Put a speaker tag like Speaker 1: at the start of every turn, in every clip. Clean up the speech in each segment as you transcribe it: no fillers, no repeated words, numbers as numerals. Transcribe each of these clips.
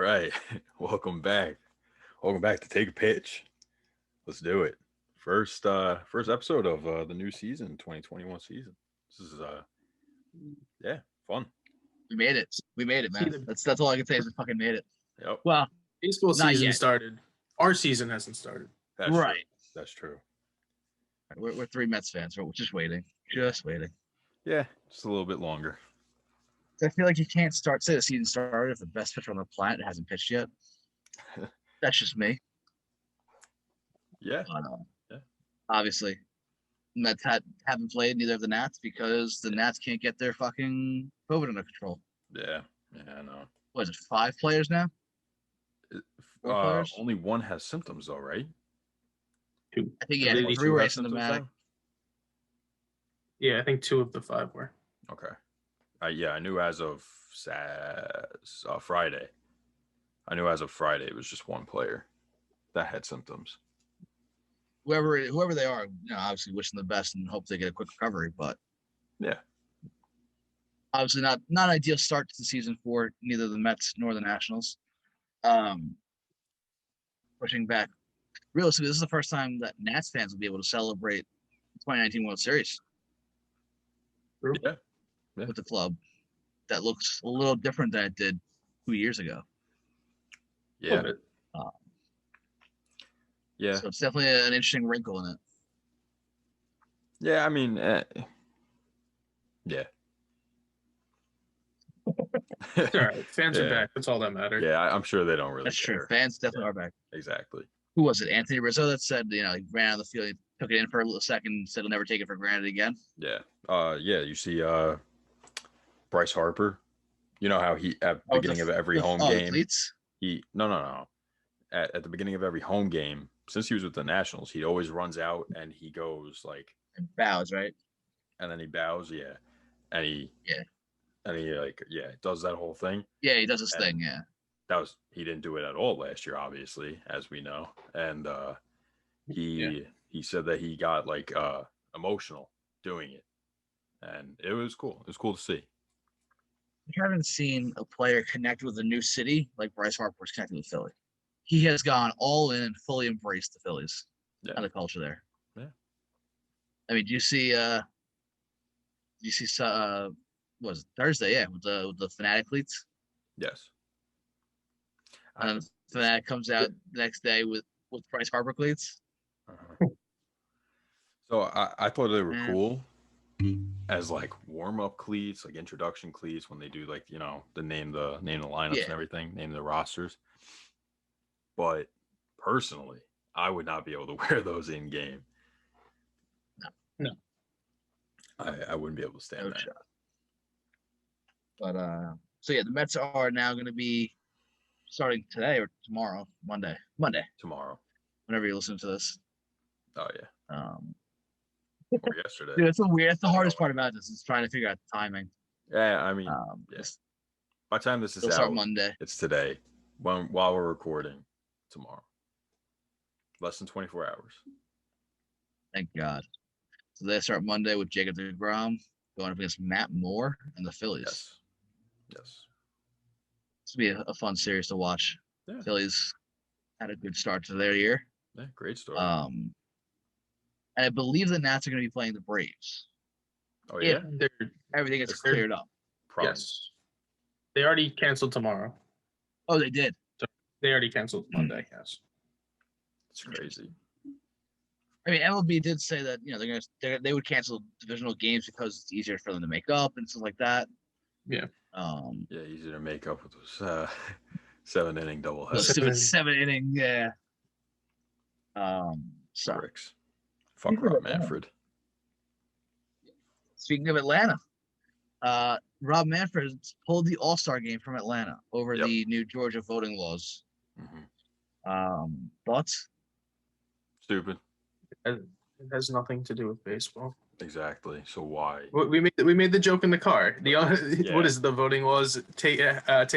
Speaker 1: right. Welcome back. Welcome back to Take a Pitch. Let's do it. First episode of the new season, 2021 season. This is fun.
Speaker 2: We made it. We made it, man. That's all I can say is we fucking made it.
Speaker 1: Yep.
Speaker 2: Well,
Speaker 3: baseball season started. Our season hasn't started.
Speaker 1: That's
Speaker 2: right.
Speaker 1: True. That's true.
Speaker 2: We're three Mets fans. We're just waiting. Just waiting.
Speaker 1: Yeah, just a little bit longer.
Speaker 2: I feel like you can't say the season started if the best pitcher on the planet hasn't pitched yet. That's just me.
Speaker 1: Yeah.
Speaker 2: Obviously, Mets haven't played neither of the Nats because the Nats can't get their fucking COVID under control.
Speaker 1: Yeah, I know.
Speaker 2: What is it, 5 players now? 4 players?
Speaker 1: Only one has symptoms, though, right?
Speaker 3: 2.
Speaker 2: I think, 3 were asymptomatic.
Speaker 3: Yeah, I think 2 of the 5 were.
Speaker 1: Okay. I knew as of Friday. I knew as of Friday it was just one player that had symptoms.
Speaker 2: Whoever they are, obviously wish them the best and hope they get a quick recovery. But
Speaker 1: yeah,
Speaker 2: obviously not ideal start to the season for neither the Mets nor the Nationals. Pushing back, realistically, this is the first time that Nats fans will be able to celebrate the 2019 World Series.
Speaker 1: Yeah.
Speaker 2: With the club. That looks a little different than it did 2 years ago.
Speaker 1: Yeah.
Speaker 2: Yeah. So it's definitely an interesting wrinkle in it.
Speaker 1: Yeah, I mean, yeah.
Speaker 3: It's all right. Fans are back. That's all that matters.
Speaker 1: Yeah, I'm sure they don't really
Speaker 2: That's
Speaker 1: care.
Speaker 2: true. Fans definitely are back.
Speaker 1: Exactly.
Speaker 2: Who was it? Anthony Rizzo that said, he ran out of the field, he took it in for a little second, said he'll never take it for granted again.
Speaker 1: Yeah. You see Bryce Harper. You know how he at the beginning of every home game. No. At the beginning of every home game, since he was with the Nationals, he always runs out and he goes like
Speaker 2: and bows, right?
Speaker 1: And then he bows, yeah. And he does that whole thing.
Speaker 2: Yeah, he does his thing, yeah.
Speaker 1: He didn't do it at all last year, obviously, as we know. And he said that he got like emotional doing it. And it was cool. It was cool to see.
Speaker 2: I haven't seen a player connect with a new city like Bryce Harper was connected with Philly. He has gone all in and fully embraced the Phillies and the culture there.
Speaker 1: Yeah.
Speaker 2: I mean, do you see what was it, Thursday? Yeah, with the Fanatic cleats.
Speaker 1: Yes.
Speaker 2: And Fanatic comes out the next day with Bryce Harper cleats.
Speaker 1: So I thought they were cool as like warm-up cleats, like introduction cleats when they do like, the name the lineups and everything, name the rosters. But personally, I would not be able to wear those in game.
Speaker 2: No.
Speaker 1: I wouldn't be able to stand that.
Speaker 2: Shot. But the Mets are now going to be starting today or tomorrow, Monday.
Speaker 1: Tomorrow.
Speaker 2: Whenever you listen to this.
Speaker 1: Oh yeah. Or yesterday.
Speaker 2: Dude, that's the hardest part about this is trying to figure out the timing.
Speaker 1: Yeah, I mean, by the time this is out,
Speaker 2: Monday.
Speaker 1: It's today. While we're recording, tomorrow. Less than 24 hours.
Speaker 2: Thank God. So they start Monday with Jacob deGrom going up against Matt Moore and the Phillies.
Speaker 1: Yes.
Speaker 2: This will be a fun series to watch.
Speaker 1: Yeah.
Speaker 2: Phillies had a good start to their year.
Speaker 1: Yeah, great start.
Speaker 2: And I believe the Nats are going to be playing the Braves.
Speaker 1: Oh, yeah?
Speaker 2: Everything gets cleared up.
Speaker 1: Probably.
Speaker 3: Yes. They already canceled tomorrow.
Speaker 2: Oh, they did?
Speaker 3: So they already canceled Monday, yes.
Speaker 1: It's crazy.
Speaker 2: I mean, MLB did say that, they would cancel divisional games because it's easier for them to make up and stuff like that.
Speaker 3: Yeah.
Speaker 1: Easier to make up with those 7-inning doubleheaders.
Speaker 2: 7-inning, yeah.
Speaker 1: Bricks. Fuck Rob Manfred.
Speaker 2: Speaking of Atlanta, Rob Manfred pulled the All-Star game from Atlanta over the new Georgia voting laws.
Speaker 1: Mm-hmm.
Speaker 2: Thoughts?
Speaker 3: Stupid. It has nothing to do with baseball.
Speaker 1: Exactly. So why?
Speaker 3: We made the joke in the car. What is the voting laws take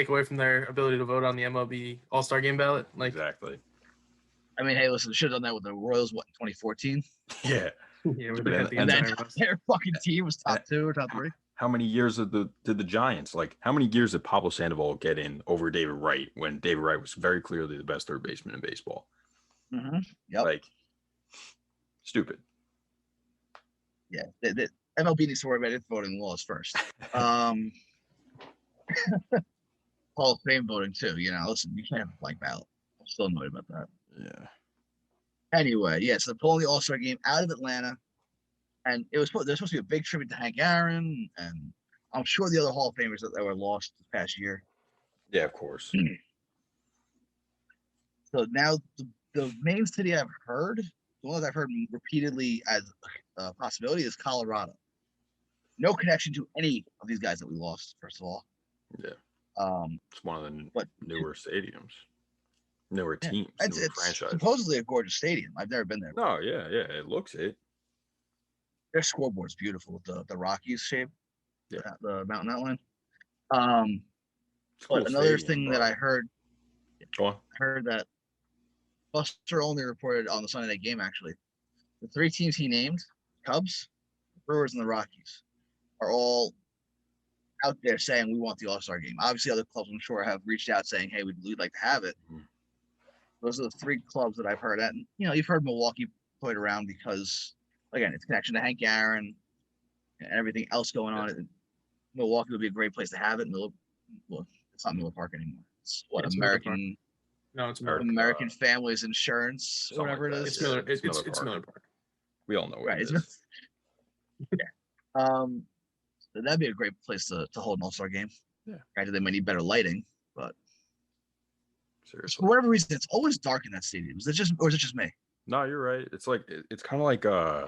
Speaker 3: away from their ability to vote on the MLB All-Star Game ballot?
Speaker 1: Exactly.
Speaker 2: I mean, hey, listen, should have done that with the Royals, in 2014?
Speaker 1: Yeah.
Speaker 3: Yeah,
Speaker 2: their fucking team was top 2 or top 3.
Speaker 1: how many years did the Giants, like, how many years did Pablo Sandoval get in over David Wright when David Wright was very clearly the best third baseman in baseball?
Speaker 2: Mm-hmm. Yep.
Speaker 1: Like, stupid.
Speaker 2: Yeah. The MLB needs to worry about its voting laws first. Hall of Fame voting too. You know, listen, you can't have a blank ballot. I'm still annoyed about that.
Speaker 1: Yeah.
Speaker 2: Anyway, yeah, so they're pulling the All-Star game out of Atlanta. And there's supposed to be a big tribute to Hank Aaron, and I'm sure the other Hall of Famers that were lost this past year.
Speaker 1: Yeah, of course.
Speaker 2: So now the main city I've heard, the one that I've heard repeatedly as a possibility, is Colorado. No connection to any of these guys that we lost, first of all.
Speaker 1: Yeah. It's one of the newer stadiums, newer teams, newer franchises.
Speaker 2: Supposedly a gorgeous stadium. I've never been there.
Speaker 1: No, yeah, it looks it.
Speaker 2: Their scoreboard's beautiful with the Rockies shape, the mountain outline. But another thing that I heard, that Buster only reported on the Sunday night game, actually, the three teams he named, Cubs, Brewers, and the Rockies, are all out there saying we want the All-Star game. Obviously, other clubs, I'm sure, have reached out saying, hey, we'd like to have it. Mm-hmm. Those are the three clubs that I've heard. And, you know, you've heard Milwaukee put around because, again, it's connection to Hank Aaron and everything else going on. Milwaukee would be a great place to have it. Well, it's not Miller Park anymore. It's American.
Speaker 3: No, it's
Speaker 2: American Families Insurance, or whatever it is.
Speaker 3: It's Miller. It's Miller Park.
Speaker 1: We all know what it is.
Speaker 2: Yeah. So that'd be a great place to hold an All-Star game.
Speaker 1: Yeah.
Speaker 2: Granted, they might need better lighting, but
Speaker 1: seriously,
Speaker 2: for whatever reason, it's always dark in that stadium. Is it just me?
Speaker 1: No, you're right. It's like it's kind of like I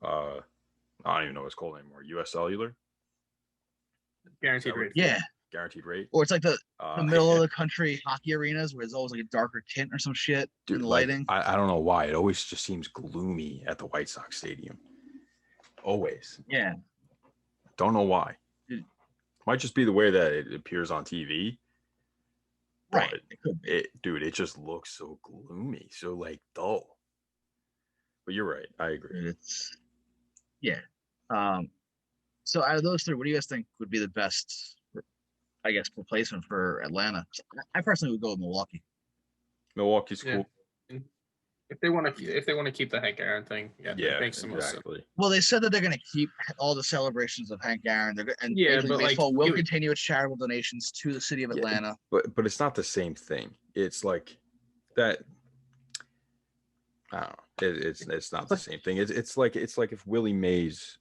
Speaker 1: don't even know what it's called anymore. U.S. Cellular.
Speaker 3: Guaranteed rate.
Speaker 2: Yeah.
Speaker 1: Guaranteed rate.
Speaker 2: Or it's like the middle of the country hockey arenas where there's always like a darker tint or some shit.
Speaker 1: Dude,
Speaker 2: in the lighting.
Speaker 1: I don't know why. It always just seems gloomy at the White Sox Stadium. Always.
Speaker 2: Yeah.
Speaker 1: Don't know why. Might just be the way that it appears on TV.
Speaker 2: Right. It could be.
Speaker 1: It just looks so gloomy, so like dull. But you're right. I agree.
Speaker 2: So out of those three, what do you guys think would be the best, I guess, replacement for Atlanta? I personally would go with Milwaukee.
Speaker 1: Milwaukee's cool.
Speaker 3: If they want to keep the Hank Aaron thing, it makes the most sense.
Speaker 2: Well, they said that they're going to keep all the celebrations of Hank Aaron. But baseball will continue its charitable donations to the city of Atlanta.
Speaker 1: But it's not the same thing. It's like that. I don't know. It's not the same thing. It's like if Willie Mays,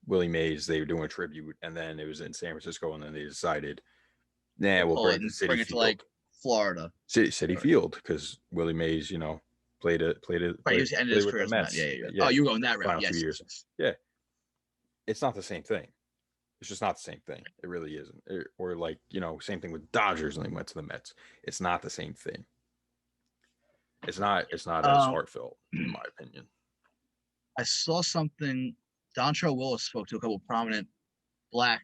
Speaker 1: Willie Mays, they were doing a tribute, and then it was in San Francisco, and then they decided, we'll bring it to
Speaker 2: like Florida,
Speaker 1: City Field, because Willie Mays, played it.
Speaker 2: Right, he was ended his career. Yeah. Oh, you're going that route. Yes.
Speaker 1: 2 years. Yeah, it's not the same thing. It's just not the same thing. It really isn't. Or like same thing with Dodgers when they went to the Mets. It's not the same thing. It's not as heartfelt, in my opinion.
Speaker 2: I saw something. Dontrelle Willis spoke to a couple of prominent Black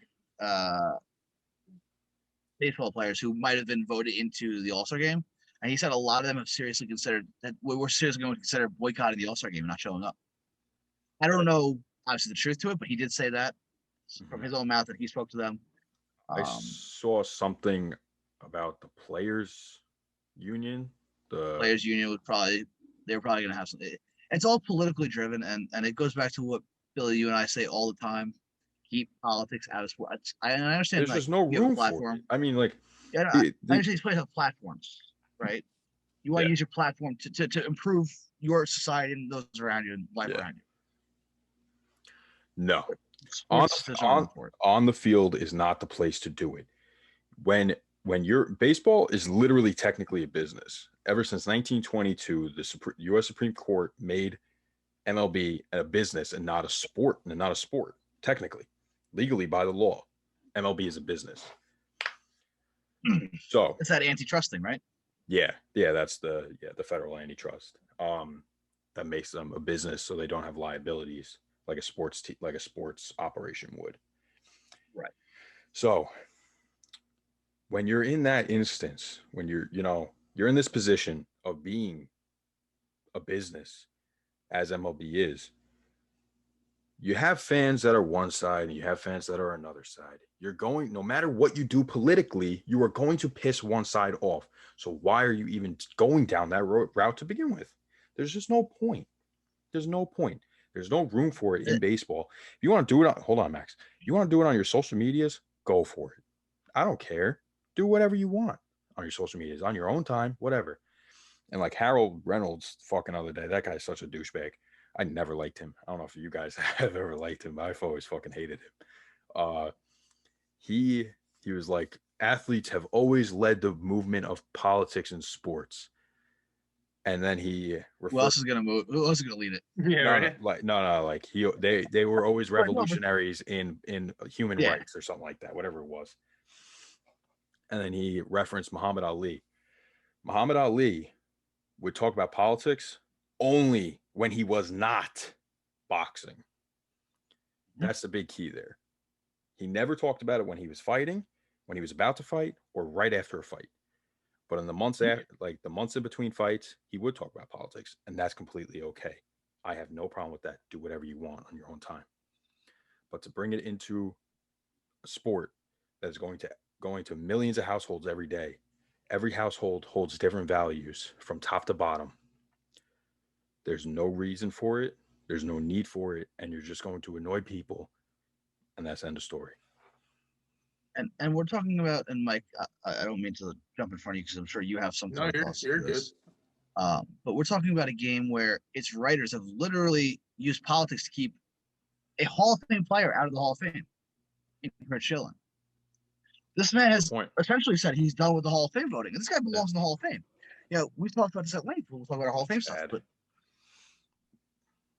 Speaker 2: baseball players who might have been voted into the All-Star game, and he said a lot of them have seriously considered that we're seriously going to consider boycotting the All-Star game and not showing up. I don't know, obviously, the truth to it, but he did say that from his own mouth that he spoke to them.
Speaker 1: I saw something about the Players Union. The
Speaker 2: Players Union were probably going to have some. It's all politically driven, and it goes back to what Billy, you and I say all the time: keep politics out of sports. I understand.
Speaker 1: There's just no room for it. I mean, like,
Speaker 2: I understand these players have platforms, right? You want to use your platform to improve your society and those around you and life around you.
Speaker 1: No, on the field is not the place to do it. When your baseball is literally technically a business. Ever since 1922, the U.S. Supreme Court made MLB a business and not a sport, technically, legally by the law. MLB is a business. So
Speaker 2: it's that antitrust thing, right?
Speaker 1: Yeah, that's the federal antitrust. That makes them a business, so they don't have liabilities like a sports operation would.
Speaker 2: Right.
Speaker 1: So when you're in that instance, when you're in this position of being a business, as MLB is, you have fans that are one side and you have fans that are another side. You're going, no matter what you do politically, you are going to piss one side off. So why are you even going down that route to begin with? There's just no point. There's no point. There's no room for it in baseball. If you want to do it on, hold on, Max. If you want to do it on your social medias, go for it. I don't care. Do whatever you want on your social medias, on your own time, whatever. And like Harold Reynolds fucking other day, that guy's such a douchebag. I never liked him. I don't know if you guys have ever liked him. I've always fucking hated him. He was like, athletes have always led the movement of politics and sports. And then he
Speaker 2: who else is gonna move? Who else is gonna lead it?
Speaker 3: Yeah,
Speaker 1: like they were always revolutionaries in human rights or something like that, whatever it was. And then he referenced Muhammad Ali. Muhammad Ali would talk about politics only when he was not boxing. That's the big key there. He never talked about it when he was fighting, when he was about to fight, or right after a fight. But in the months after, like the months in between fights, he would talk about politics, and that's completely okay. I have no problem with that. Do whatever you want on your own time. But to bring it into a sport that's going to millions of households every day, every household holds different values from top to bottom. There's no reason for it. There's no need for it, and you're just going to annoy people, and that's the end of story.
Speaker 2: And we're talking about, and Mike, I don't mean to jump in front of you because I'm sure you have some thoughts.
Speaker 3: You're good.
Speaker 2: But we're talking about a game where its writers have literally used politics to keep a Hall of Fame player out of the Hall of Fame, in Curt Schilling. This man has essentially said he's done with the Hall of Fame voting, and this guy belongs in the Hall of Fame. You know, we've talked about this at length. We'll talk about our Hall of Fame stuff,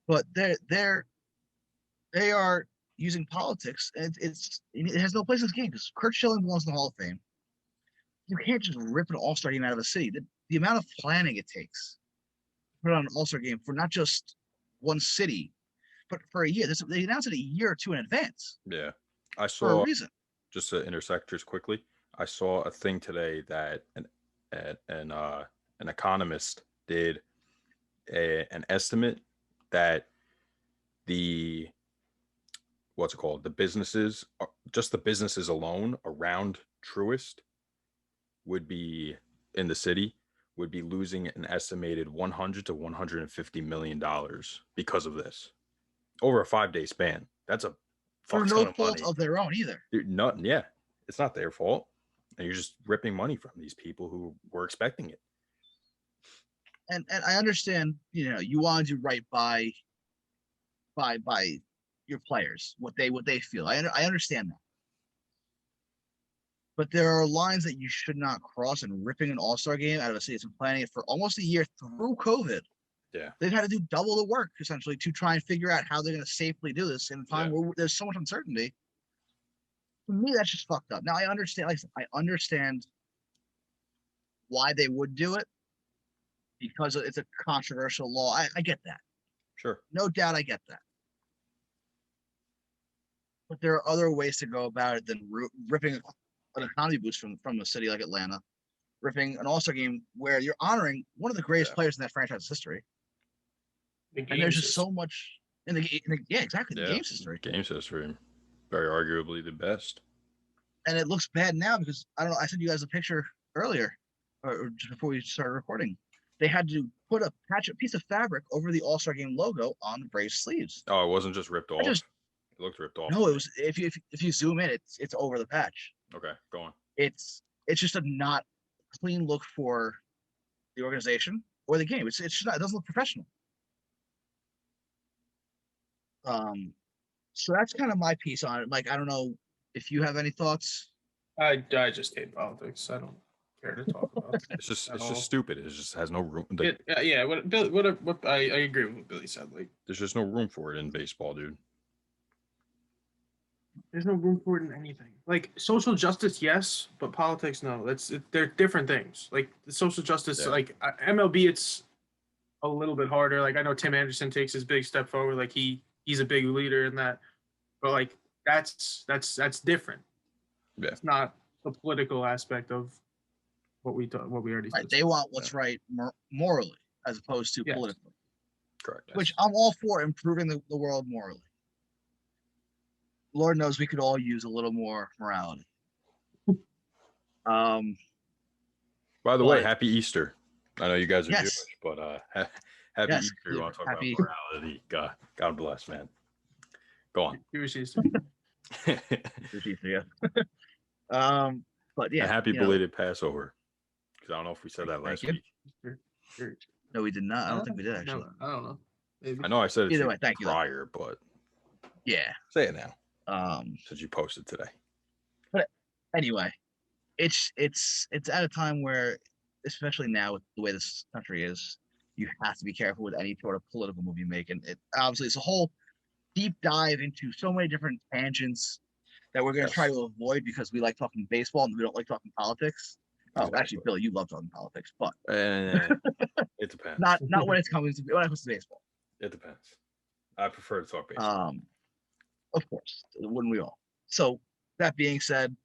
Speaker 2: but they are using politics, and it has no place in this game because Curt Schilling belongs in the Hall of Fame. You can't just rip an All-Star game out of a city. The amount of planning it takes to put on an All-Star game for not just one city, but for a year. They announced it a year or two in advance.
Speaker 1: Yeah, I saw.
Speaker 2: For a reason.
Speaker 1: Just to intersect just quickly, I saw a thing today that an economist did an estimate that the businesses, just the businesses alone around Truist would be in the city would be losing an estimated $100 to $150 million because of this over a 5-day span. That's a
Speaker 2: for no fault of their own either.
Speaker 1: It's not their fault. And you're just ripping money from these people who were expecting it.
Speaker 2: And I understand, you know, you want to do right by your players, what they feel. I understand that. But there are lines that you should not cross, and ripping an All-Star game out of a city that's been planning it for almost a year through COVID.
Speaker 1: Yeah.
Speaker 2: They've had to do double the work essentially to try and figure out how they're going to safely do this in a time where there's so much uncertainty. For me, that's just fucked up. Now I understand, I understand why they would do it because it's a controversial law. I get that.
Speaker 1: Sure.
Speaker 2: No doubt I get that. But there are other ways to go about it than ripping an economy boost from a city like Atlanta, ripping an All-Star game where you're honoring one of the greatest players in that franchise's history. And there's just so much in the game's history.
Speaker 1: Game's history. Very arguably the best.
Speaker 2: And it looks bad now because, I don't know, I sent you guys a picture earlier, or just before we started recording. They had to put a piece of fabric over the All-Star Game logo on the Braves sleeves.
Speaker 1: Oh, it wasn't just ripped off? It looked ripped off.
Speaker 2: No, it was, if you zoom in, it's over the patch.
Speaker 1: Okay, go on.
Speaker 2: It's just a not clean look for the organization or the game. It's just not, it doesn't look professional. So that's kind of my piece on it. Like, I don't know if you have any thoughts.
Speaker 3: I just hate politics. I don't care to talk about it.
Speaker 1: It's just stupid. It just has no room.
Speaker 3: What I agree with what Billy said. Like,
Speaker 1: there's just no room for it in baseball, dude.
Speaker 3: There's no room for it in anything. Like, social justice, yes, but politics, no. They're different things. Like, the social justice, like MLB, it's a little bit harder. Like, I know Tim Anderson takes his big step forward. Like, he's a big leader in that. But like, that's different.
Speaker 1: Yeah.
Speaker 3: It's not the political aspect of what we already said.
Speaker 2: They want what's right morally as opposed to politically.
Speaker 1: Correct.
Speaker 2: Which I'm all for improving the world morally. Lord knows we could all use a little more morality.
Speaker 1: By the way, happy Easter. I know you guys are Jewish, but happy Easter. You want to talk about morality? God bless, man. Go on.
Speaker 3: Jewish Easter.
Speaker 2: Jewish Easter, yeah. But yeah.
Speaker 1: And happy belated Passover. Because I don't know if we said that last week.
Speaker 2: No, we did not. I don't think we did, actually.
Speaker 3: No, I don't know. Maybe.
Speaker 1: I know I said it
Speaker 2: either way, thank
Speaker 1: prior, but
Speaker 2: yeah.
Speaker 1: Say it now. Since you posted today.
Speaker 2: But anyway, it's at a time where, especially now with the way this country is, you have to be careful with any sort of political move you make. And it obviously it's a whole deep dive into so many different tangents that we're going to try to avoid because we like talking baseball and we don't like talking politics. Oh, actually, Billy, you love talking politics, but
Speaker 1: it depends.
Speaker 2: Not when it comes to baseball.
Speaker 1: It depends. I prefer to talk baseball.
Speaker 2: Of course, wouldn't we all? So that being said,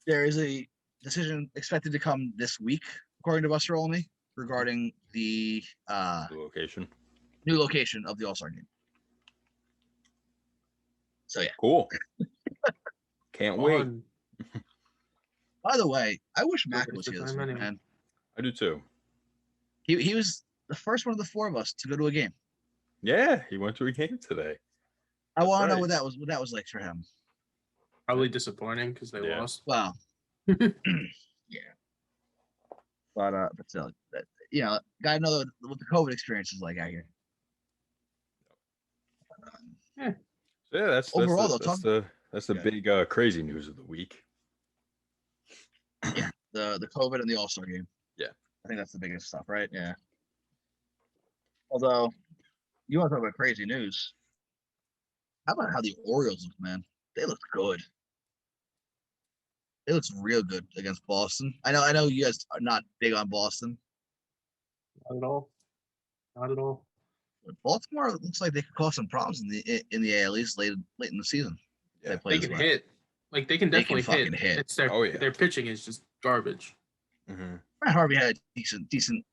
Speaker 2: there is a decision expected to come this week, according to Buster Olney, regarding the new location of the All-Star game. So yeah,
Speaker 1: cool. Can't wait.
Speaker 2: By the way, I wish Mac was here this week, man.
Speaker 1: I do too.
Speaker 2: He was the first one of the four of us to go to a game.
Speaker 1: Yeah, he went to a game today.
Speaker 2: I want to know what that was like for him.
Speaker 3: Probably disappointing because they lost.
Speaker 2: Wow. Yeah. But still, gotta know what the COVID experience is like out here.
Speaker 1: Yeah, that's the big crazy news of the week.
Speaker 2: Yeah, the COVID and the All-Star game.
Speaker 1: Yeah,
Speaker 2: I think that's the biggest stuff, right? Yeah. Although, you want to talk about crazy news? How about how the Orioles look, man? They look good. They look real good against Boston. I know you guys are not big on Boston.
Speaker 3: Not at all. Not at all.
Speaker 2: But Baltimore looks like they could cause some problems in the AL East late in the season.
Speaker 3: Yeah, they can hit. Like they can definitely hit. It's their pitching is just garbage.
Speaker 1: Mm-hmm.
Speaker 2: Matt Harvey had a decent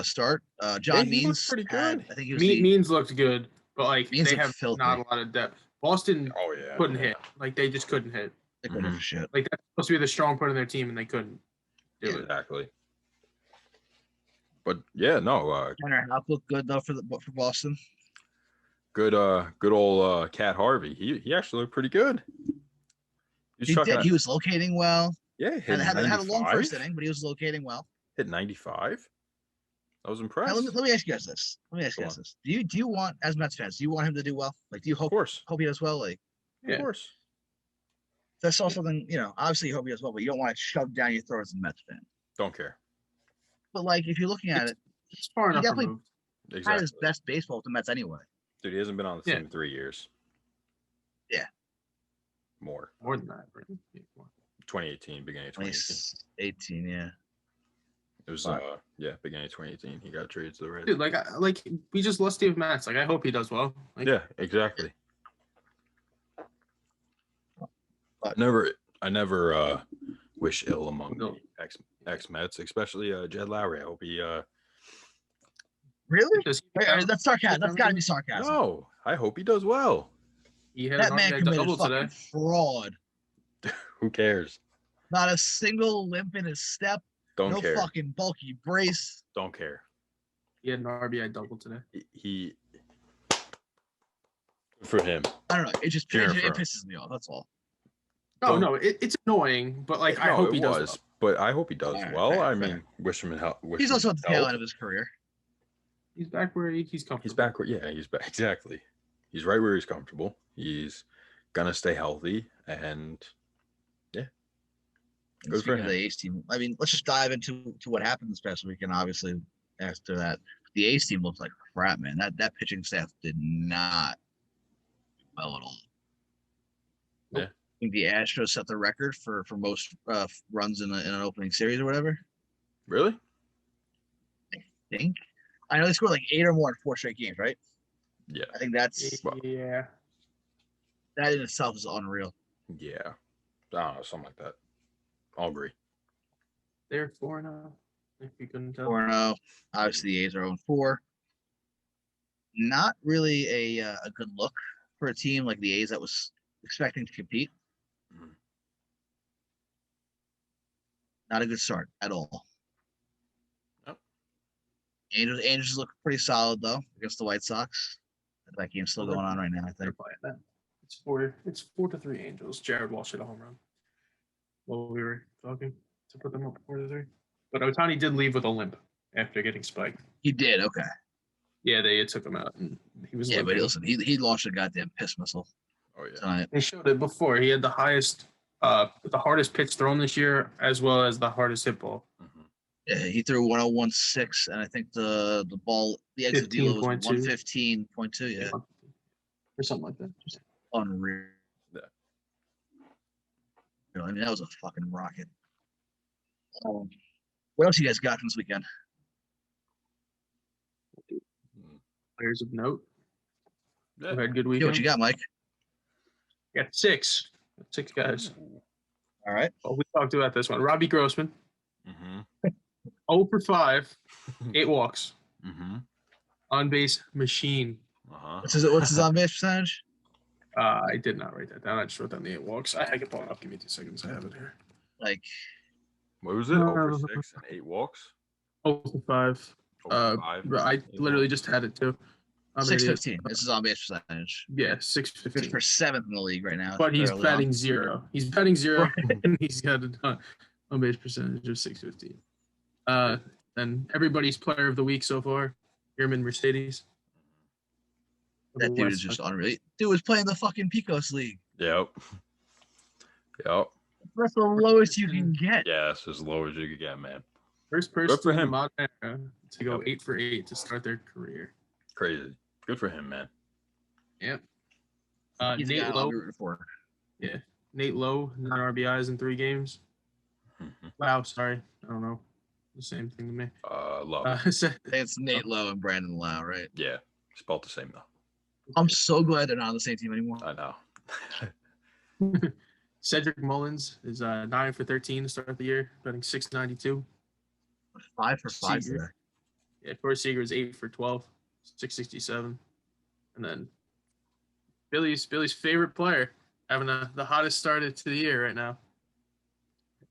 Speaker 2: start. John Means
Speaker 1: pretty good.
Speaker 2: I think he was
Speaker 3: Means looked good, but like
Speaker 2: Means
Speaker 3: they have not a lot of depth. Boston couldn't hit. Like they just couldn't hit.
Speaker 2: They couldn't hit shit.
Speaker 3: Like that's supposed to be the strong point of their team, and they couldn't do it.
Speaker 1: Exactly. But yeah, no.
Speaker 2: Tanner Houck looked good though for Boston.
Speaker 1: Good old Cat Harvey. He actually looked pretty good.
Speaker 2: He did. He was locating well.
Speaker 1: Yeah,
Speaker 2: and had a long first inning, but he was locating well.
Speaker 1: Hit 95. I was impressed.
Speaker 2: Now, let me ask you guys this. Do you want, as Mets fans, do you want him to do well? Like, do you hope he does well? Like,
Speaker 1: of course.
Speaker 2: If I saw something, obviously you hope he does well, but you don't want it shoved down your throat as a Mets fan.
Speaker 1: Don't care.
Speaker 2: But like, if you're looking at
Speaker 3: it's far enough
Speaker 2: removed. Had his best baseball with the Mets anyway.
Speaker 1: Dude, he hasn't been on the team in 3 years.
Speaker 2: Yeah.
Speaker 3: More than that, right?
Speaker 1: 2018, beginning of 2018.
Speaker 2: 2018, yeah.
Speaker 1: It was beginning of 2018. He got traded to the Reds.
Speaker 3: Dude, like we just lost Steve Matz. Like I hope he does well. Like,
Speaker 1: yeah, exactly. I never wish ill among the ex-Mets, especially Jed Lowry. I hope he
Speaker 2: Really? That's sarcasm. That's gotta be sarcasm.
Speaker 1: No, I hope he does well.
Speaker 2: That man committed fucking fraud.
Speaker 1: Who cares?
Speaker 2: Not a single limp in his step.
Speaker 1: Don't care.
Speaker 2: No fucking bulky brace.
Speaker 1: Don't care.
Speaker 3: He had an RBI double today.
Speaker 1: He for him.
Speaker 2: I don't know. It just pisses me off. That's all.
Speaker 3: No, it's annoying, but like I hope he does well.
Speaker 1: But I hope he does well.
Speaker 2: Fair,
Speaker 1: I mean, wish him help.
Speaker 2: He's also at the tail end of his career.
Speaker 3: He's back where he's comfortable.
Speaker 1: He's back where he's back. Exactly. He's right where he's comfortable. He's gonna stay healthy, and
Speaker 2: good for him. The Ace team. I mean, let's just dive into what happened this past week, and obviously after that, the Ace team looked like crap, man. That pitching staff did not well at all.
Speaker 1: Yeah.
Speaker 2: I think the Astros set the record for most runs in an opening series or whatever.
Speaker 1: Really?
Speaker 2: I think. I know they scored like 8 or more in 4 straight games, right?
Speaker 1: Yeah.
Speaker 2: I think that's
Speaker 3: yeah.
Speaker 2: That in itself is unreal.
Speaker 1: Yeah. I don't know, something like that. I'll agree.
Speaker 3: They're 4-0. If you couldn't tell.
Speaker 2: 4-0. Obviously, the A's are 0-4. Not really a good look for a team like the A's that was expecting to compete.
Speaker 1: Mhm.
Speaker 2: Not a good start at all.
Speaker 1: Yep.
Speaker 2: Angels look pretty solid though against the White Sox. That game's still going on right now, I
Speaker 3: They're
Speaker 2: think.
Speaker 3: playing that. It's 4-3 Angels. Jared Walsh hit a home run while we were talking to put them up 4-3. But Ohtani did leave with a limp after getting spiked.
Speaker 2: He did, okay.
Speaker 3: Yeah, they took him out and he was limping.
Speaker 2: But listen, he launched a goddamn piss missile.
Speaker 1: Oh yeah.
Speaker 2: Tonight.
Speaker 3: They showed it before. He had the hardest pitch thrown this year, as well as the hardest hit ball.
Speaker 1: Mm-hmm.
Speaker 2: Yeah, he threw 101.6, and I think the ball, the exit deal was 115.2. Yeah,
Speaker 3: or something like that. Just
Speaker 2: unreal.
Speaker 1: Yeah.
Speaker 2: I mean, that was a fucking rocket. What else you guys got from this weekend?
Speaker 3: Players of note.
Speaker 1: Yeah.
Speaker 3: Who had good
Speaker 2: Yo,
Speaker 3: weekend.
Speaker 2: what you got, Mike?
Speaker 3: Got six guys.
Speaker 2: All right.
Speaker 3: Well, we talked about this one. Robbie Grossman.
Speaker 1: Mm-hmm.
Speaker 3: 0 for 5, 8 walks.
Speaker 1: Mm-hmm.
Speaker 3: On base machine.
Speaker 1: Uh-huh.
Speaker 2: What's his on base percentage?
Speaker 3: I did not write that down. I just wrote down the 8 walks. I can pull it up. Give me 2 seconds. I have it here.
Speaker 2: Like,
Speaker 1: what was it? Over 6 and 8 walks?
Speaker 3: 0 for 5.
Speaker 1: Over 5.
Speaker 3: I literally just had it too.
Speaker 2: 615. This is on base percentage.
Speaker 3: Yeah, 615.
Speaker 2: Good for 7th in the league right now.
Speaker 3: But he's batting 0. He's batting 0, and he's got an on base percentage of 615. And everybody's player of the week so far, Yermín Mercedes.
Speaker 2: That dude is just unreal. Dude was playing the fucking Pecos League.
Speaker 1: Yep.
Speaker 2: That's the lowest you can get.
Speaker 1: Yeah, it's as low as you could get, man.
Speaker 3: First person
Speaker 1: for him.
Speaker 3: in Montana to go 8 for 8 to start their career.
Speaker 1: Crazy. Good for him, man.
Speaker 3: Yep.
Speaker 2: He's
Speaker 3: Nate Lowe.
Speaker 2: For.
Speaker 3: Yeah. Nate Lowe, 9 RBIs in 3 games.
Speaker 1: Mm-hmm.
Speaker 3: Wow, sorry. I don't know. The same thing to me.
Speaker 1: Low.
Speaker 2: It's Nate Lowe and Brandon Lau, right?
Speaker 1: Yeah. Spelled the same, though.
Speaker 2: I'm so glad they're not on the same team anymore.
Speaker 1: I know.
Speaker 3: Cedric Mullins is 9 for 13 to start the year, batting 692.
Speaker 2: 5 for 5
Speaker 3: Seager.
Speaker 2: today.
Speaker 3: Yeah, Corey Seager is 8 for 12, 667. And then Billy's favorite player, having the hottest start to the year right now.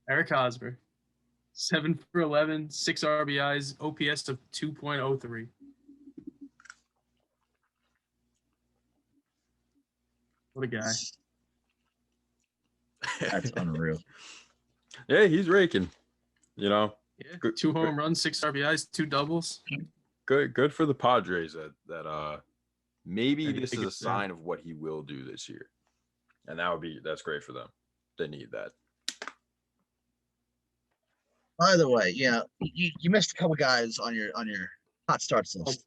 Speaker 3: Eric Hosmer, 7 for 11, 6 RBIs, OPS of 2.03. What a guy.
Speaker 2: That's unreal.
Speaker 1: Yeah, he's raking. You know.
Speaker 3: Yeah,
Speaker 1: good,
Speaker 3: 2 home runs, 6 RBIs, 2 doubles.
Speaker 1: Good for the Padres that maybe this is a
Speaker 3: biggest
Speaker 1: sign of what he will do this year. And that's great for them. They need that.
Speaker 2: By the way, yeah, you missed a couple guys on your hot starts list.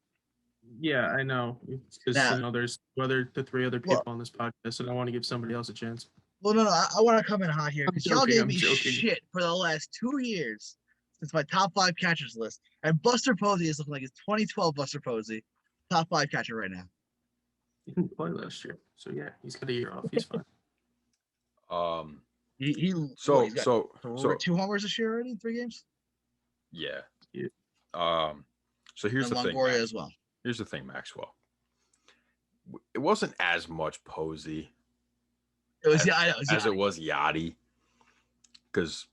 Speaker 3: Yeah, I know. Because there's the 3 other people on this podcast, and I want to give somebody else a chance.
Speaker 2: Well, no, I want to come in hot here because y'all gave me
Speaker 3: joking.
Speaker 2: shit for the last 2 years since my top 5 catchers list, and Buster Posey is looking like his 2012 Buster Posey, top 5 catcher right now.
Speaker 3: He didn't play last year, so yeah, he's got a year off. He's fine.
Speaker 2: He's got 2 homers this year already in 3 games.
Speaker 1: Yeah.
Speaker 3: Yeah.
Speaker 1: So here's
Speaker 2: and
Speaker 1: the thing.
Speaker 2: Longoria as well.
Speaker 1: Here's the thing, Maxwell. It wasn't as much Posey.
Speaker 2: It was
Speaker 1: as it was Yachty, because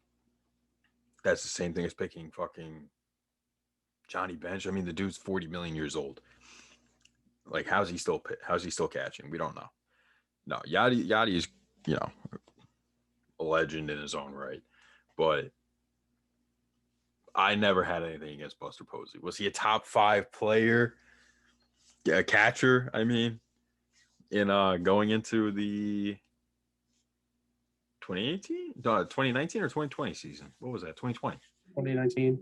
Speaker 1: that's the same thing as picking fucking Johnny Bench. I mean, the dude's 40 million years old. Like, how's he still catching? We don't know. No, Yachty is, a legend in his own right. But I never had anything against Buster Posey. Was he a top 5 player? Yeah, catcher, I mean, in going into the 2019 or 2020 season. What was that? 2020.
Speaker 3: 2019.
Speaker 1: It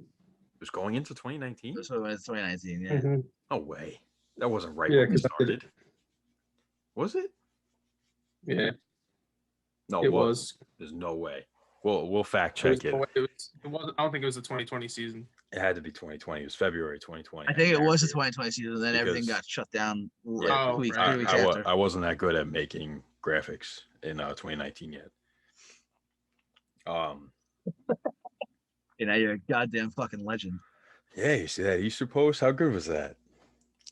Speaker 1: was going into 2019?
Speaker 2: This was 2019, yeah.
Speaker 3: Mm-hmm.
Speaker 1: No way. That wasn't right when we started. Was it?
Speaker 3: Yeah.
Speaker 1: No,
Speaker 3: it was.
Speaker 1: There's no way. We'll fact check it.
Speaker 3: It was. I don't think it was the 2020 season.
Speaker 1: It had to be 2020. It was February 2020.
Speaker 2: I think it was the 2020 season, and then everything got shut down.
Speaker 1: Yeah,
Speaker 2: 3 weeks after.
Speaker 1: I wasn't that good at making graphics in 2019 yet.
Speaker 2: Now you're a goddamn fucking legend.
Speaker 1: Yeah, you see that Easter post? How good was that?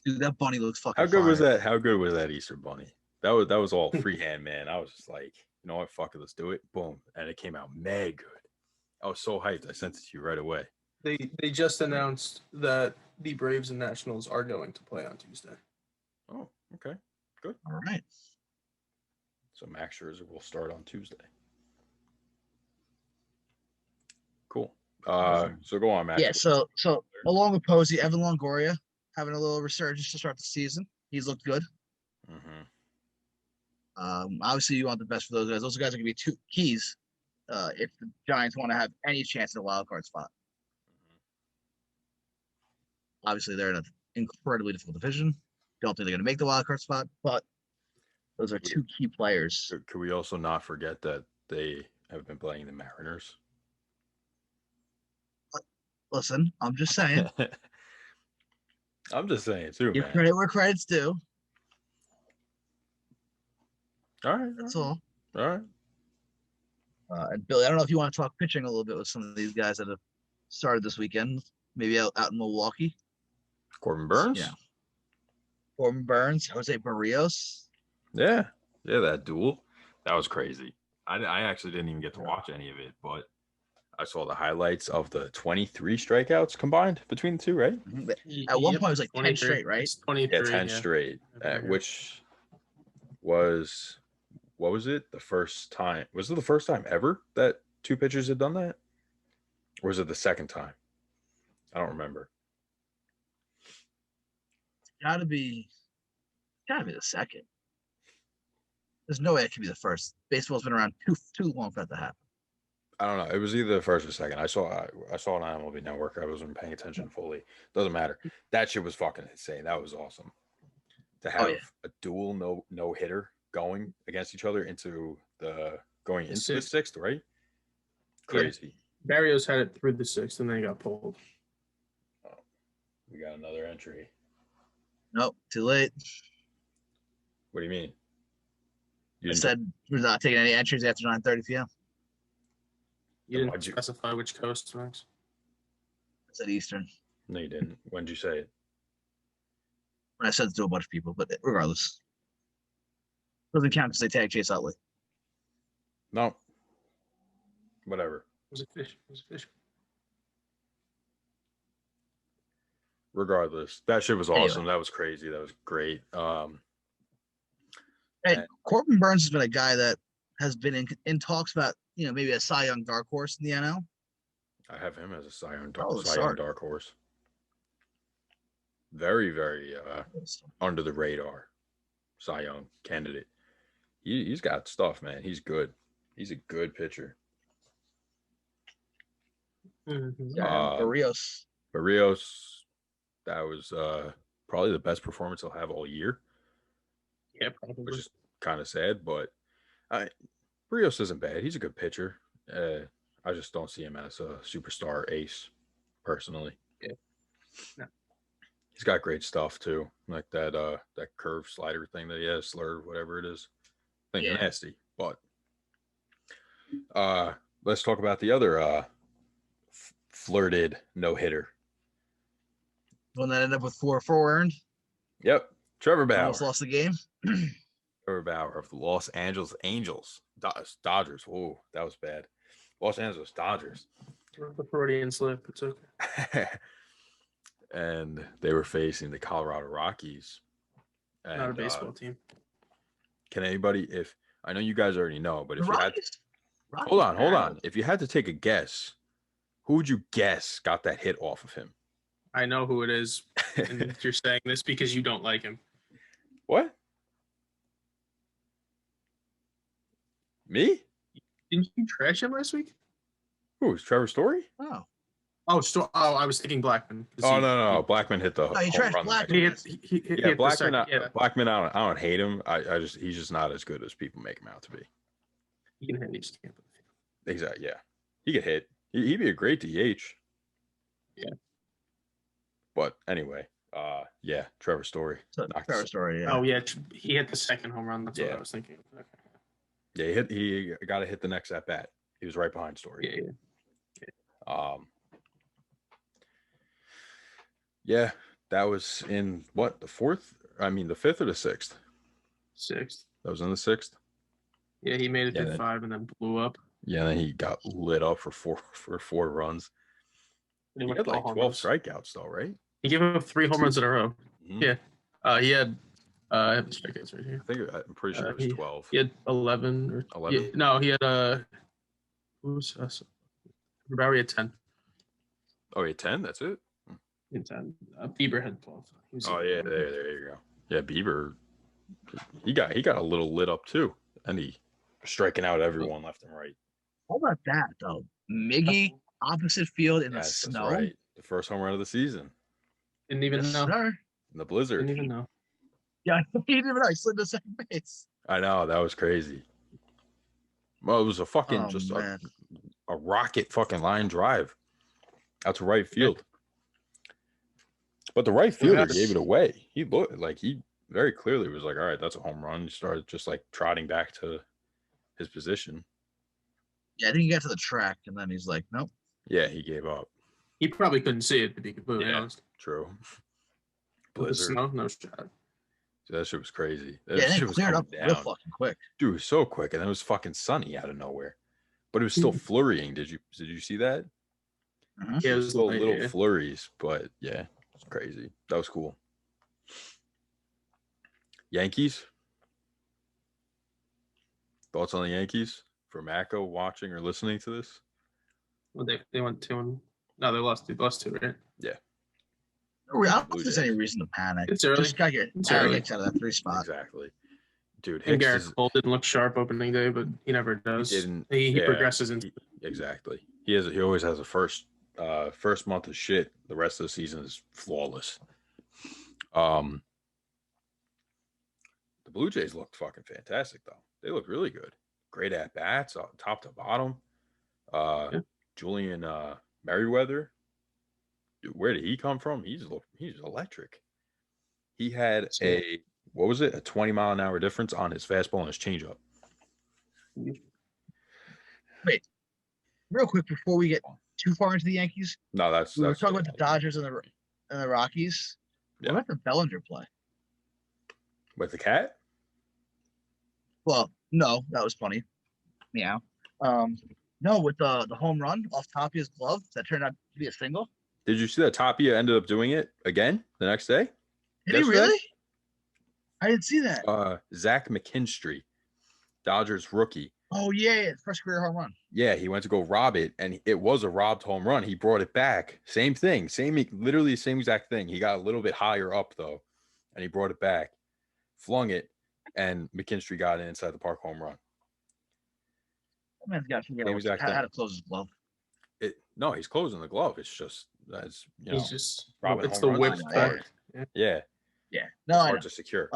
Speaker 2: Dude, that bunny looks fucking
Speaker 1: How good
Speaker 2: fire.
Speaker 1: was that? How good was that Easter bunny? that was all freehand, man. I was just like, you know what, fuck it, let's do it. Boom, and it came out mad good. I was so hyped. I sent it to you right away.
Speaker 3: They just announced that the Braves and Nationals are going to play on Tuesday.
Speaker 1: Oh, okay, good.
Speaker 2: All right.
Speaker 1: So Max Scherzer will start on Tuesday. Cool. So go on, Max.
Speaker 2: Yeah. So along with Posey, Evan Longoria having a little resurgence to start the season. He's looked good.
Speaker 1: Mm-hmm.
Speaker 2: Obviously, you want the best for those guys. Those guys are going to be two keys if the Giants want to have any chance at a wild card spot. Obviously, they're in an incredibly difficult division. Don't think they're going to make the wild card spot, but those are two key players.
Speaker 1: Could we also not forget that they have been playing the Mariners?
Speaker 2: Listen, I'm just saying.
Speaker 1: I'm just saying too,
Speaker 2: Give
Speaker 1: man.
Speaker 2: credit where credit's due.
Speaker 1: All right.
Speaker 2: That's all.
Speaker 1: All right.
Speaker 2: And Billy, I don't know if you want to talk pitching a little bit with some of these guys that have started this weekend, maybe out in Milwaukee.
Speaker 1: Corbin Burns?
Speaker 2: Yeah. Corbin Burns, Jose Berrios.
Speaker 1: Yeah. Yeah, that duel. That was crazy. I actually didn't even get to watch any of it, but I saw the highlights of the 23 strikeouts combined between the two, right?
Speaker 2: At one point, it was like 10 straight, right?
Speaker 3: 23,
Speaker 1: yeah, 10 straight, which was, what was it? The first time. Was it the first time ever that two pitchers had done that? Or was it the second time? I don't remember.
Speaker 2: Gotta be the second. There's no way it could be the first. Baseball's been around too long for that to happen.
Speaker 1: I don't know. It was either the first or second. I saw it on MLB Network. I wasn't paying attention fully. Doesn't matter. That shit was fucking insane. That was awesome. To have a dual no hitter going against each other into the sixth, right? Crazy.
Speaker 3: Yeah. Berrios had it through the sixth, and then he got pulled.
Speaker 1: Oh, we got another entry.
Speaker 2: Nope, too late.
Speaker 1: What do you mean?
Speaker 2: I said we're not taking any entries after 9:30 p.m.
Speaker 3: You didn't specify which coast, Max.
Speaker 2: I said Eastern.
Speaker 1: No, you didn't. When did you say it?
Speaker 2: When I said it to a bunch of people, but regardless. Doesn't count because they tag Chase Utley.
Speaker 1: No. Whatever.
Speaker 3: It was a fish.
Speaker 1: Regardless, that shit was awesome. Anyway. That was crazy. That was great.
Speaker 2: Corbin Burns has been a guy that has been in talks about, maybe a Cy Young dark horse in the NL.
Speaker 1: I have him as a Cy Young dark horse. Very, very under the radar Cy Young candidate. He's got stuff, man. He's good. He's a good pitcher.
Speaker 2: Mm-hmm. Berrios,
Speaker 1: that was probably the best performance he'll have all year.
Speaker 3: Yeah, probably.
Speaker 1: Which is kind of sad, but Berrios isn't bad. He's a good pitcher. I just don't see him as a superstar ace, personally.
Speaker 3: Yeah. No.
Speaker 1: He's got great stuff too, like that curve slider thing that he has, slur, whatever it is. I think nasty. But let's talk about the other flirted no-hitter.
Speaker 2: One that ended up with 4 earned.
Speaker 1: Yep. Trevor Bauer.
Speaker 2: Almost lost the game.
Speaker 1: Trevor Bauer of the Los Angeles Angels. Dodgers. Whoa, that was bad. Los Angeles Dodgers.
Speaker 3: The Freudian slip. It's okay.
Speaker 1: And they were facing the Colorado Rockies. And,
Speaker 3: not a baseball team.
Speaker 1: Can anybody, if I know you guys already know, but if you had
Speaker 2: to,
Speaker 1: hold on. If you had to take a guess, who would you guess got that hit off of him?
Speaker 3: I know who it is, and you're saying this because you don't like him.
Speaker 1: What? Me?
Speaker 3: Didn't you trash him last week?
Speaker 1: Who? Trevor Story?
Speaker 2: Oh.
Speaker 3: I was thinking Blackman.
Speaker 1: Oh, no. Blackman hit the
Speaker 2: he trashed Blackman.
Speaker 3: He hit
Speaker 1: Blackman. Blackman, I don't hate him. He's just not as good as people make him out to be.
Speaker 3: He can hit. He just can't.
Speaker 1: Exactly. Yeah, he could hit. He'd be a great DH.
Speaker 2: Yeah.
Speaker 1: But anyway, Trevor Story.
Speaker 2: Trevor Story. Yeah.
Speaker 3: Oh yeah, he hit the second home run. That's what I was thinking. Okay.
Speaker 1: Yeah, he got to hit the next at bat. He was right behind Story.
Speaker 3: Yeah.
Speaker 1: Yeah, that was in what, the 4th? I mean, the 5th or the 6th?
Speaker 3: 6th.
Speaker 1: That was in the 6th.
Speaker 3: Yeah, he made it to 5 and then blew up.
Speaker 1: Yeah, then he got lit up for four runs. He had like 12 strikeouts though, right?
Speaker 3: He gave up 3 home runs in a row.
Speaker 1: Mm-hmm.
Speaker 3: Yeah. He had I have the strikeouts right here.
Speaker 1: I'm pretty sure it was 12.
Speaker 3: He had 11 or
Speaker 1: 11.
Speaker 3: Yeah, no, he had who's Barry had 10.
Speaker 1: Oh, he had 10. That's it.
Speaker 3: He had 10. Bieber had 12.
Speaker 1: Yeah, there you go. Yeah, Bieber. He got a little lit up too, and he was striking out everyone left and right.
Speaker 2: How about that though? Miggy opposite field in the snow. That's right.
Speaker 1: The first home run of the season.
Speaker 3: Didn't even know.
Speaker 2: Sir.
Speaker 1: In the blizzard.
Speaker 3: Didn't even know.
Speaker 2: Yeah, he didn't even know. He slid to second base.
Speaker 1: I know, that was crazy. Well, it was a fucking a rocket fucking line drive out to right field. But the right fielder gave it away. He looked like he very clearly was like, all right, that's a home run. He started just like trotting back to his position.
Speaker 2: Yeah, I think he got to the track and then he's like, nope.
Speaker 1: Yeah, he gave up.
Speaker 3: He probably couldn't see it, to be completely honest.
Speaker 1: True.
Speaker 3: Blizzard. Snow, no shot.
Speaker 1: That shit was crazy.
Speaker 2: That shit was cleared up real fucking quick.
Speaker 1: Dude, it was so quick, and then it was fucking sunny out of nowhere. But it was still flurrying. Did you see that?
Speaker 3: Mm-hmm. Yeah, it was
Speaker 1: little flurries, but yeah, it's crazy. That was cool. Yankees. Thoughts on the Yankees for 𝒂𝒂 watching or listening to this?
Speaker 3: Well, they went 2 no, they lost 2, right?
Speaker 1: Yeah.
Speaker 2: I don't think there's any reason to panic.
Speaker 3: It's early.
Speaker 2: Just got your Hicks out of that 3 spot.
Speaker 1: Exactly. Dude,
Speaker 3: Hicks Garrett Cole didn't look sharp opening day, but he never does. He progresses into
Speaker 1: exactly. He always has a first month of shit. The rest of the season is flawless. The Blue Jays looked fucking fantastic though. They look really good. Great at bats, top to bottom. Julian Merriweather. Dude, where did he come from? He's electric. He had a 20-mile-an-hour difference on his fastball and his changeup.
Speaker 2: Wait, real quick before we get too far into the Yankees.
Speaker 1: No,
Speaker 2: we were talking about the Dodgers and the Rockies.
Speaker 1: Yeah.
Speaker 2: What about the Bellinger play?
Speaker 1: With the cat?
Speaker 2: Well, no, that was funny. Meow. No, with the home run off Tapia's glove that turned out to be a single.
Speaker 1: Did you see that Tapia ended up doing it again the next day?
Speaker 2: Did he really? I didn't see that.
Speaker 1: Zach McKinstry, Dodgers rookie.
Speaker 2: Oh yeah, first career home run.
Speaker 1: Yeah, he went to go rob it, and it was a robbed home run. He brought it back. Same thing, literally the same exact thing. He got a little bit higher up though, and he brought it back, flung it, and McKinstry got an inside the park home run.
Speaker 2: That man's got to figure out how to close his glove.
Speaker 1: No, he's closing the glove. It's just
Speaker 3: he's just it's the whip part.
Speaker 1: Yeah.
Speaker 2: No,
Speaker 1: it's hard to secure.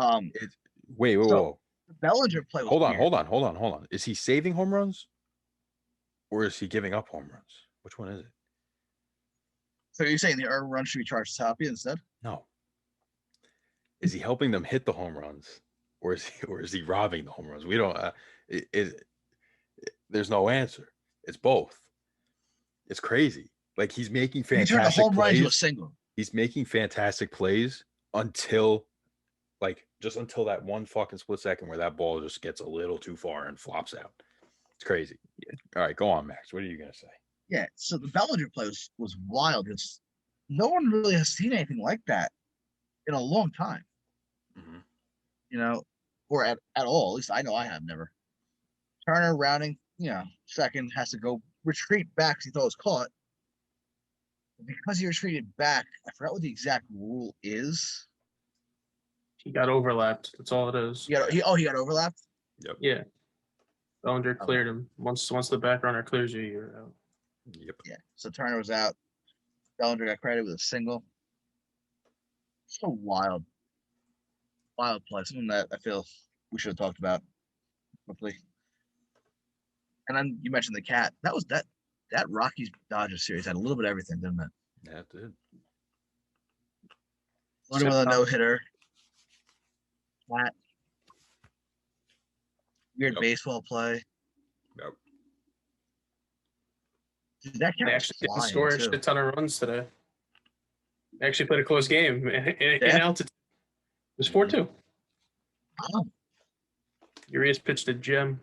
Speaker 1: Wait.
Speaker 2: The Bellinger play was
Speaker 1: hold on. Is he saving home runs, or is he giving up home runs? Which one is it?
Speaker 2: So you're saying the earned run should be charged to Tapia instead?
Speaker 1: No. Is he helping them hit the home runs, or is he robbing the home runs? We don't. There's no answer. It's both. It's crazy. Like he's making fantastic plays. He turned a home run into a single. He's making fantastic plays until that one fucking split second where that ball just gets a little too far and flops out. It's crazy. Yeah. All right, go on, Max. What are you gonna say?
Speaker 2: Yeah. So the Bellinger play was wild. No one really has seen anything like that in a long time. Mm-hmm. Or at all. At least I know I have never. Turner rounding, second, has to go retreat back because he thought it was caught. Because he retreated back, I forgot what the exact rule is.
Speaker 3: He got overlapped. That's all it is.
Speaker 2: He got overlapped?
Speaker 1: Yep.
Speaker 3: Yeah. Bellinger cleared him. Once the back runner clears you, you're out.
Speaker 1: Yep.
Speaker 2: Yeah. So Turner was out. Bellinger got credited with a single. So wild. Wild play. Something that I feel we should have talked about quickly. And then you mentioned the cat. That Rockies Dodgers series had a little bit of everything, didn't it?
Speaker 1: Yeah, it did.
Speaker 2: One with a no-hitter. Cat. Weird baseball play.
Speaker 1: Yep.
Speaker 2: Dude, that cat
Speaker 3: they actually didn't score a shit ton of runs today. They actually played a close game in altitude. It was 4-2.
Speaker 2: Oh.
Speaker 3: Urias pitched a gem.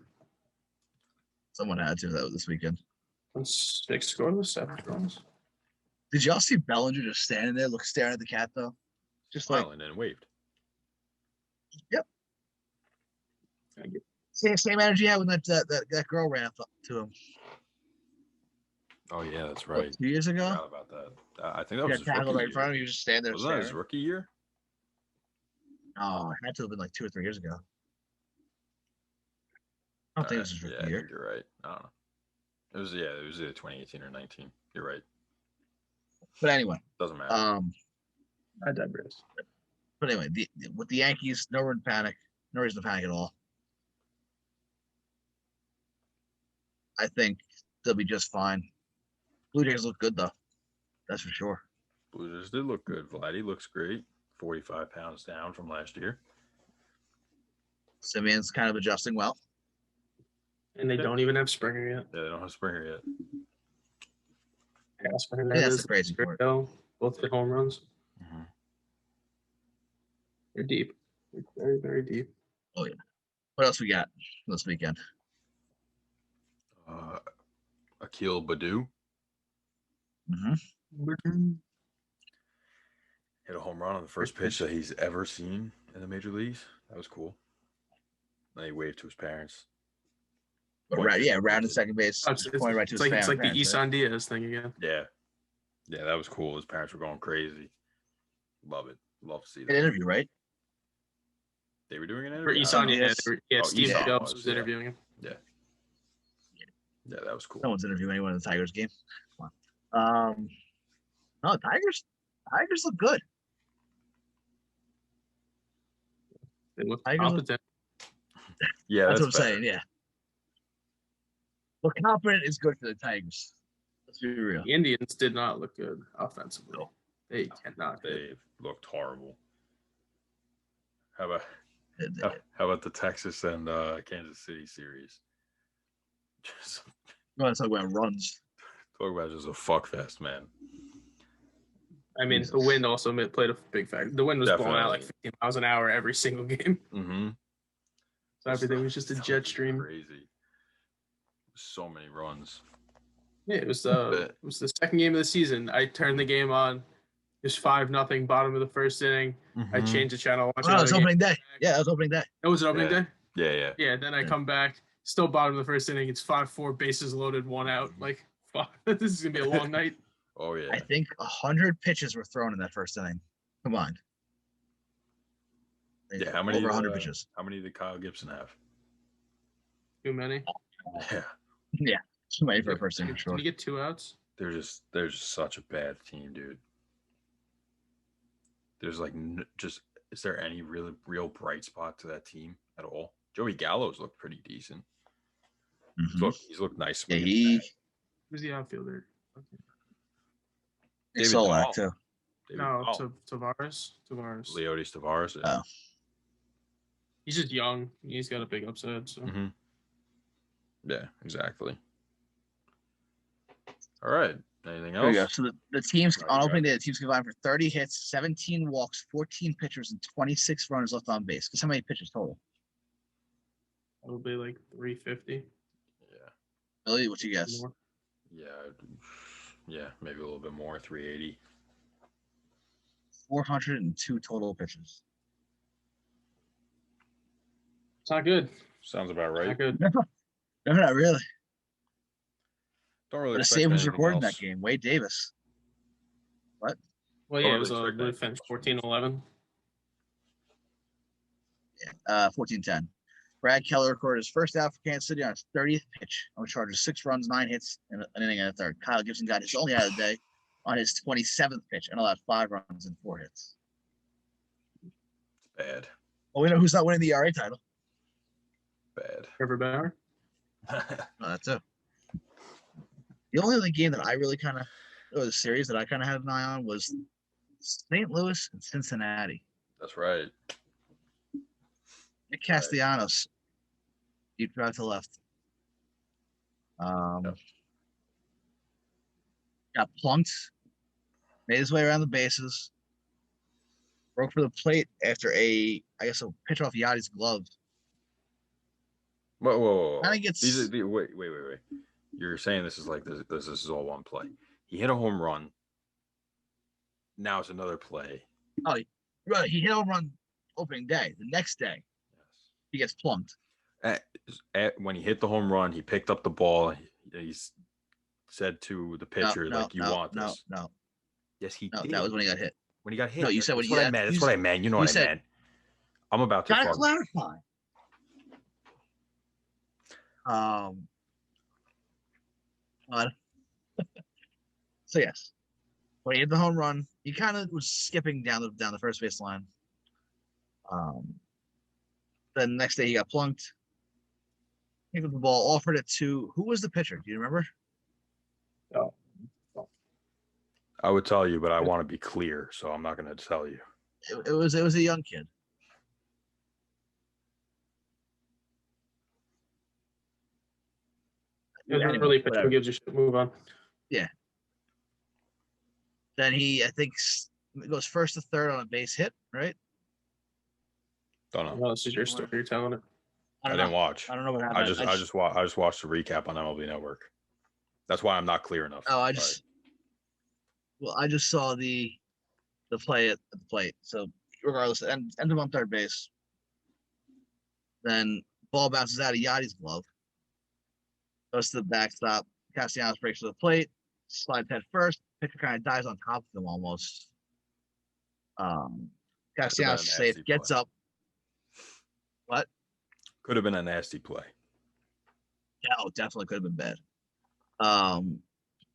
Speaker 2: Someone had to that this weekend.
Speaker 3: 6 scoreless, 7 runs.
Speaker 2: Did y'all see Bellinger just standing there, staring at the cat though? Just like
Speaker 1: smiling and waved.
Speaker 2: Yep. Same energy he had when that girl ran up to him.
Speaker 1: Oh yeah, that's right.
Speaker 2: 2 years ago.
Speaker 1: I forgot about that. I think that was his
Speaker 2: tackled
Speaker 1: rookie
Speaker 2: right in front of him.
Speaker 1: year.
Speaker 2: He was just standing there.
Speaker 1: Wasn't that his rookie year?
Speaker 2: Oh, it had to have been like 2 or 3 years ago. I don't think it was his rookie year.
Speaker 1: I think you're right. I don't know. It was either 2018 or 19. You're right.
Speaker 2: But anyway,
Speaker 1: doesn't matter.
Speaker 3: I digress.
Speaker 2: But anyway, with the Yankees, no reason to panic. No reason to panic at all. I think they'll be just fine. Blue Jays look good though. That's for sure.
Speaker 1: Blue Jays did look good. Vladdy looks great. 45 pounds down from last year.
Speaker 2: Simeon's kind of adjusting well.
Speaker 3: And they don't even have Springer yet.
Speaker 1: Yeah, they don't have Springer yet.
Speaker 3: Yeah, Springer.
Speaker 2: That's the crazy part.
Speaker 3: Both the home runs.
Speaker 1: Mm-hmm.
Speaker 3: They're deep. They're very, very deep.
Speaker 2: Oh yeah. What else we got this weekend?
Speaker 1: 𝒂𝒊𝒏𝒈.
Speaker 2: Mm-hmm.
Speaker 1: Hit a home run on the first pitch that he's ever seen in the major leagues. That was cool. Then he waved to his parents.
Speaker 2: Round in second base.
Speaker 3: It's
Speaker 2: right to his
Speaker 3: it's like the
Speaker 2: parents,
Speaker 3: Isan Diaz thing again.
Speaker 1: Yeah, that was cool. His parents were going crazy. Love it. Love to see that.
Speaker 2: An interview, right?
Speaker 1: They were doing an
Speaker 3: For
Speaker 1: interview.
Speaker 3: Isan, Steve
Speaker 1: Isan
Speaker 3: Jobs was interviewing him.
Speaker 1: Yeah, that was cool.
Speaker 2: No one's interviewing anyone in the Tigers game. Come on. No, Tigers look good.
Speaker 3: They look competent.
Speaker 1: Yeah,
Speaker 2: that's what I'm saying. Yeah. Well, confident is good for the Tigers. Let's be real.
Speaker 3: The Indians did not look good offensively.
Speaker 2: No.
Speaker 3: They cannot.
Speaker 1: They looked horrible. How about the Texas and Kansas City series?
Speaker 2: You want to talk about runs?
Speaker 1: Talk about just a fuck fest, man.
Speaker 3: I mean, the wind also played a big factor. The wind was blowing out like 15 miles an hour every single game.
Speaker 1: Mm-hmm.
Speaker 3: So everything was just a jet stream.
Speaker 1: Crazy. So many runs.
Speaker 3: Yeah, it was the second game of the season. I turned the game on. It was 5-0, bottom of the first inning.
Speaker 1: Mm-hmm.
Speaker 3: I changed the channel.
Speaker 2: It was opening day. Yeah, it was opening day.
Speaker 3: It was opening day?
Speaker 1: Yeah.
Speaker 3: Yeah, then I come back. Still bottom of the first inning. It's 5-4, bases loaded, 1 out. Like, fuck, this is going to be a long night.
Speaker 1: Oh, yeah.
Speaker 2: I think 100 pitches were thrown in that first inning. Come on.
Speaker 1: Yeah, how many?
Speaker 2: Over 100 pitches.
Speaker 1: How many did Kyle Gibson have?
Speaker 3: Too many?
Speaker 1: Yeah.
Speaker 2: Yeah, too many for a first inning.
Speaker 3: Did he get 2 outs?
Speaker 1: They're just such a bad team, dude. There's like is there any real bright spot to that team at all? Joey Gallo's looked pretty decent.
Speaker 2: Mm-hmm.
Speaker 1: He's looked nice.
Speaker 2: Yeah,
Speaker 3: who's the outfielder?
Speaker 2: David Solak too.
Speaker 3: No, Tavares.
Speaker 1: Leody Tavares.
Speaker 2: Yeah. Oh.
Speaker 3: He's just young. He's got a big upside. So.
Speaker 1: Mm-hmm. Yeah, exactly. All right. Anything else?
Speaker 2: There you go. So the teams on opening day, the teams combined for 30 hits, 17 walks, 14 pitchers, and 26 runners left on base. Because how many pitches total?
Speaker 3: Probably like 350.
Speaker 1: Yeah.
Speaker 2: Billy, what you guess?
Speaker 3: More.
Speaker 1: Yeah, maybe a little bit more. 380.
Speaker 2: 402 total pitches.
Speaker 3: It's not good.
Speaker 1: Sounds about right.
Speaker 3: Not good.
Speaker 2: No, not really.
Speaker 1: Don't really.
Speaker 2: The save was recorded in that game. Wade Davis. What?
Speaker 3: Well, yeah, it was they finished 14-11.
Speaker 2: Yeah, 14-10. Brad Keller recorded his first out for Kansas City on his 30th pitch. On Chargers, 6 runs, 9 hits, and an inning and a third. Kyle Gibson got his only out of the day on his 27th pitch and allowed 5 runs and 4 hits.
Speaker 1: Bad.
Speaker 2: Well, we know who's not winning the ERA title.
Speaker 1: Bad.
Speaker 3: Trevor Bauer.
Speaker 2: No, that's it. The only other game that I really the series that I kind of had an eye on was St. Louis and Cincinnati.
Speaker 1: That's right.
Speaker 2: Nick Castellanos, deep drive to left. Got plunked, made his way around the bases, broke for the plate after a pitch off Yachty's glove.
Speaker 1: Whoa.
Speaker 2: Kind of gets.
Speaker 1: Wait. You're saying this is like this is all one play. He hit a home run. Now it's another play.
Speaker 2: Oh, right. He hit a home run opening day. The next day, he gets plunked.
Speaker 1: When he hit the home run, he picked up the ball. He said to the pitcher, "You want this?"
Speaker 2: No.
Speaker 1: Yes, he did.
Speaker 2: That was when he got hit.
Speaker 1: When he got hit.
Speaker 2: No, you said
Speaker 1: that's what I meant. That's what I meant. You know what I meant. I'm about to
Speaker 2: clarify. So yes, when he hit the home run, he kind of was skipping down the first base line. Then the next day he got plunked. Picked up the ball, offered it to who was the pitcher? Do you remember?
Speaker 3: No.
Speaker 1: I would tell you, but I want to be clear, so I'm not going to tell you.
Speaker 2: It was a young kid.
Speaker 3: It doesn't really pitcher gives a shit. Move on.
Speaker 2: Yeah. Then he, I think, goes first to third on a base hit, right?
Speaker 1: Don't know.
Speaker 3: Well, this is your story. You're telling it.
Speaker 1: I didn't watch.
Speaker 2: I don't know what happened.
Speaker 1: I just watched the recap on MLB Network. That's why I'm not clear enough.
Speaker 2: Oh, I just saw the play at the plate. So regardless, ends up on third base. Then ball bounces out of Yachty's glove. Goes to the backstop. Castellanos breaks to the plate. Slides head first. Pitcher kind of dives on top of him almost. Castellanos safe. Gets up. What?
Speaker 1: Could have been a nasty play.
Speaker 2: Yeah, definitely could have been bad.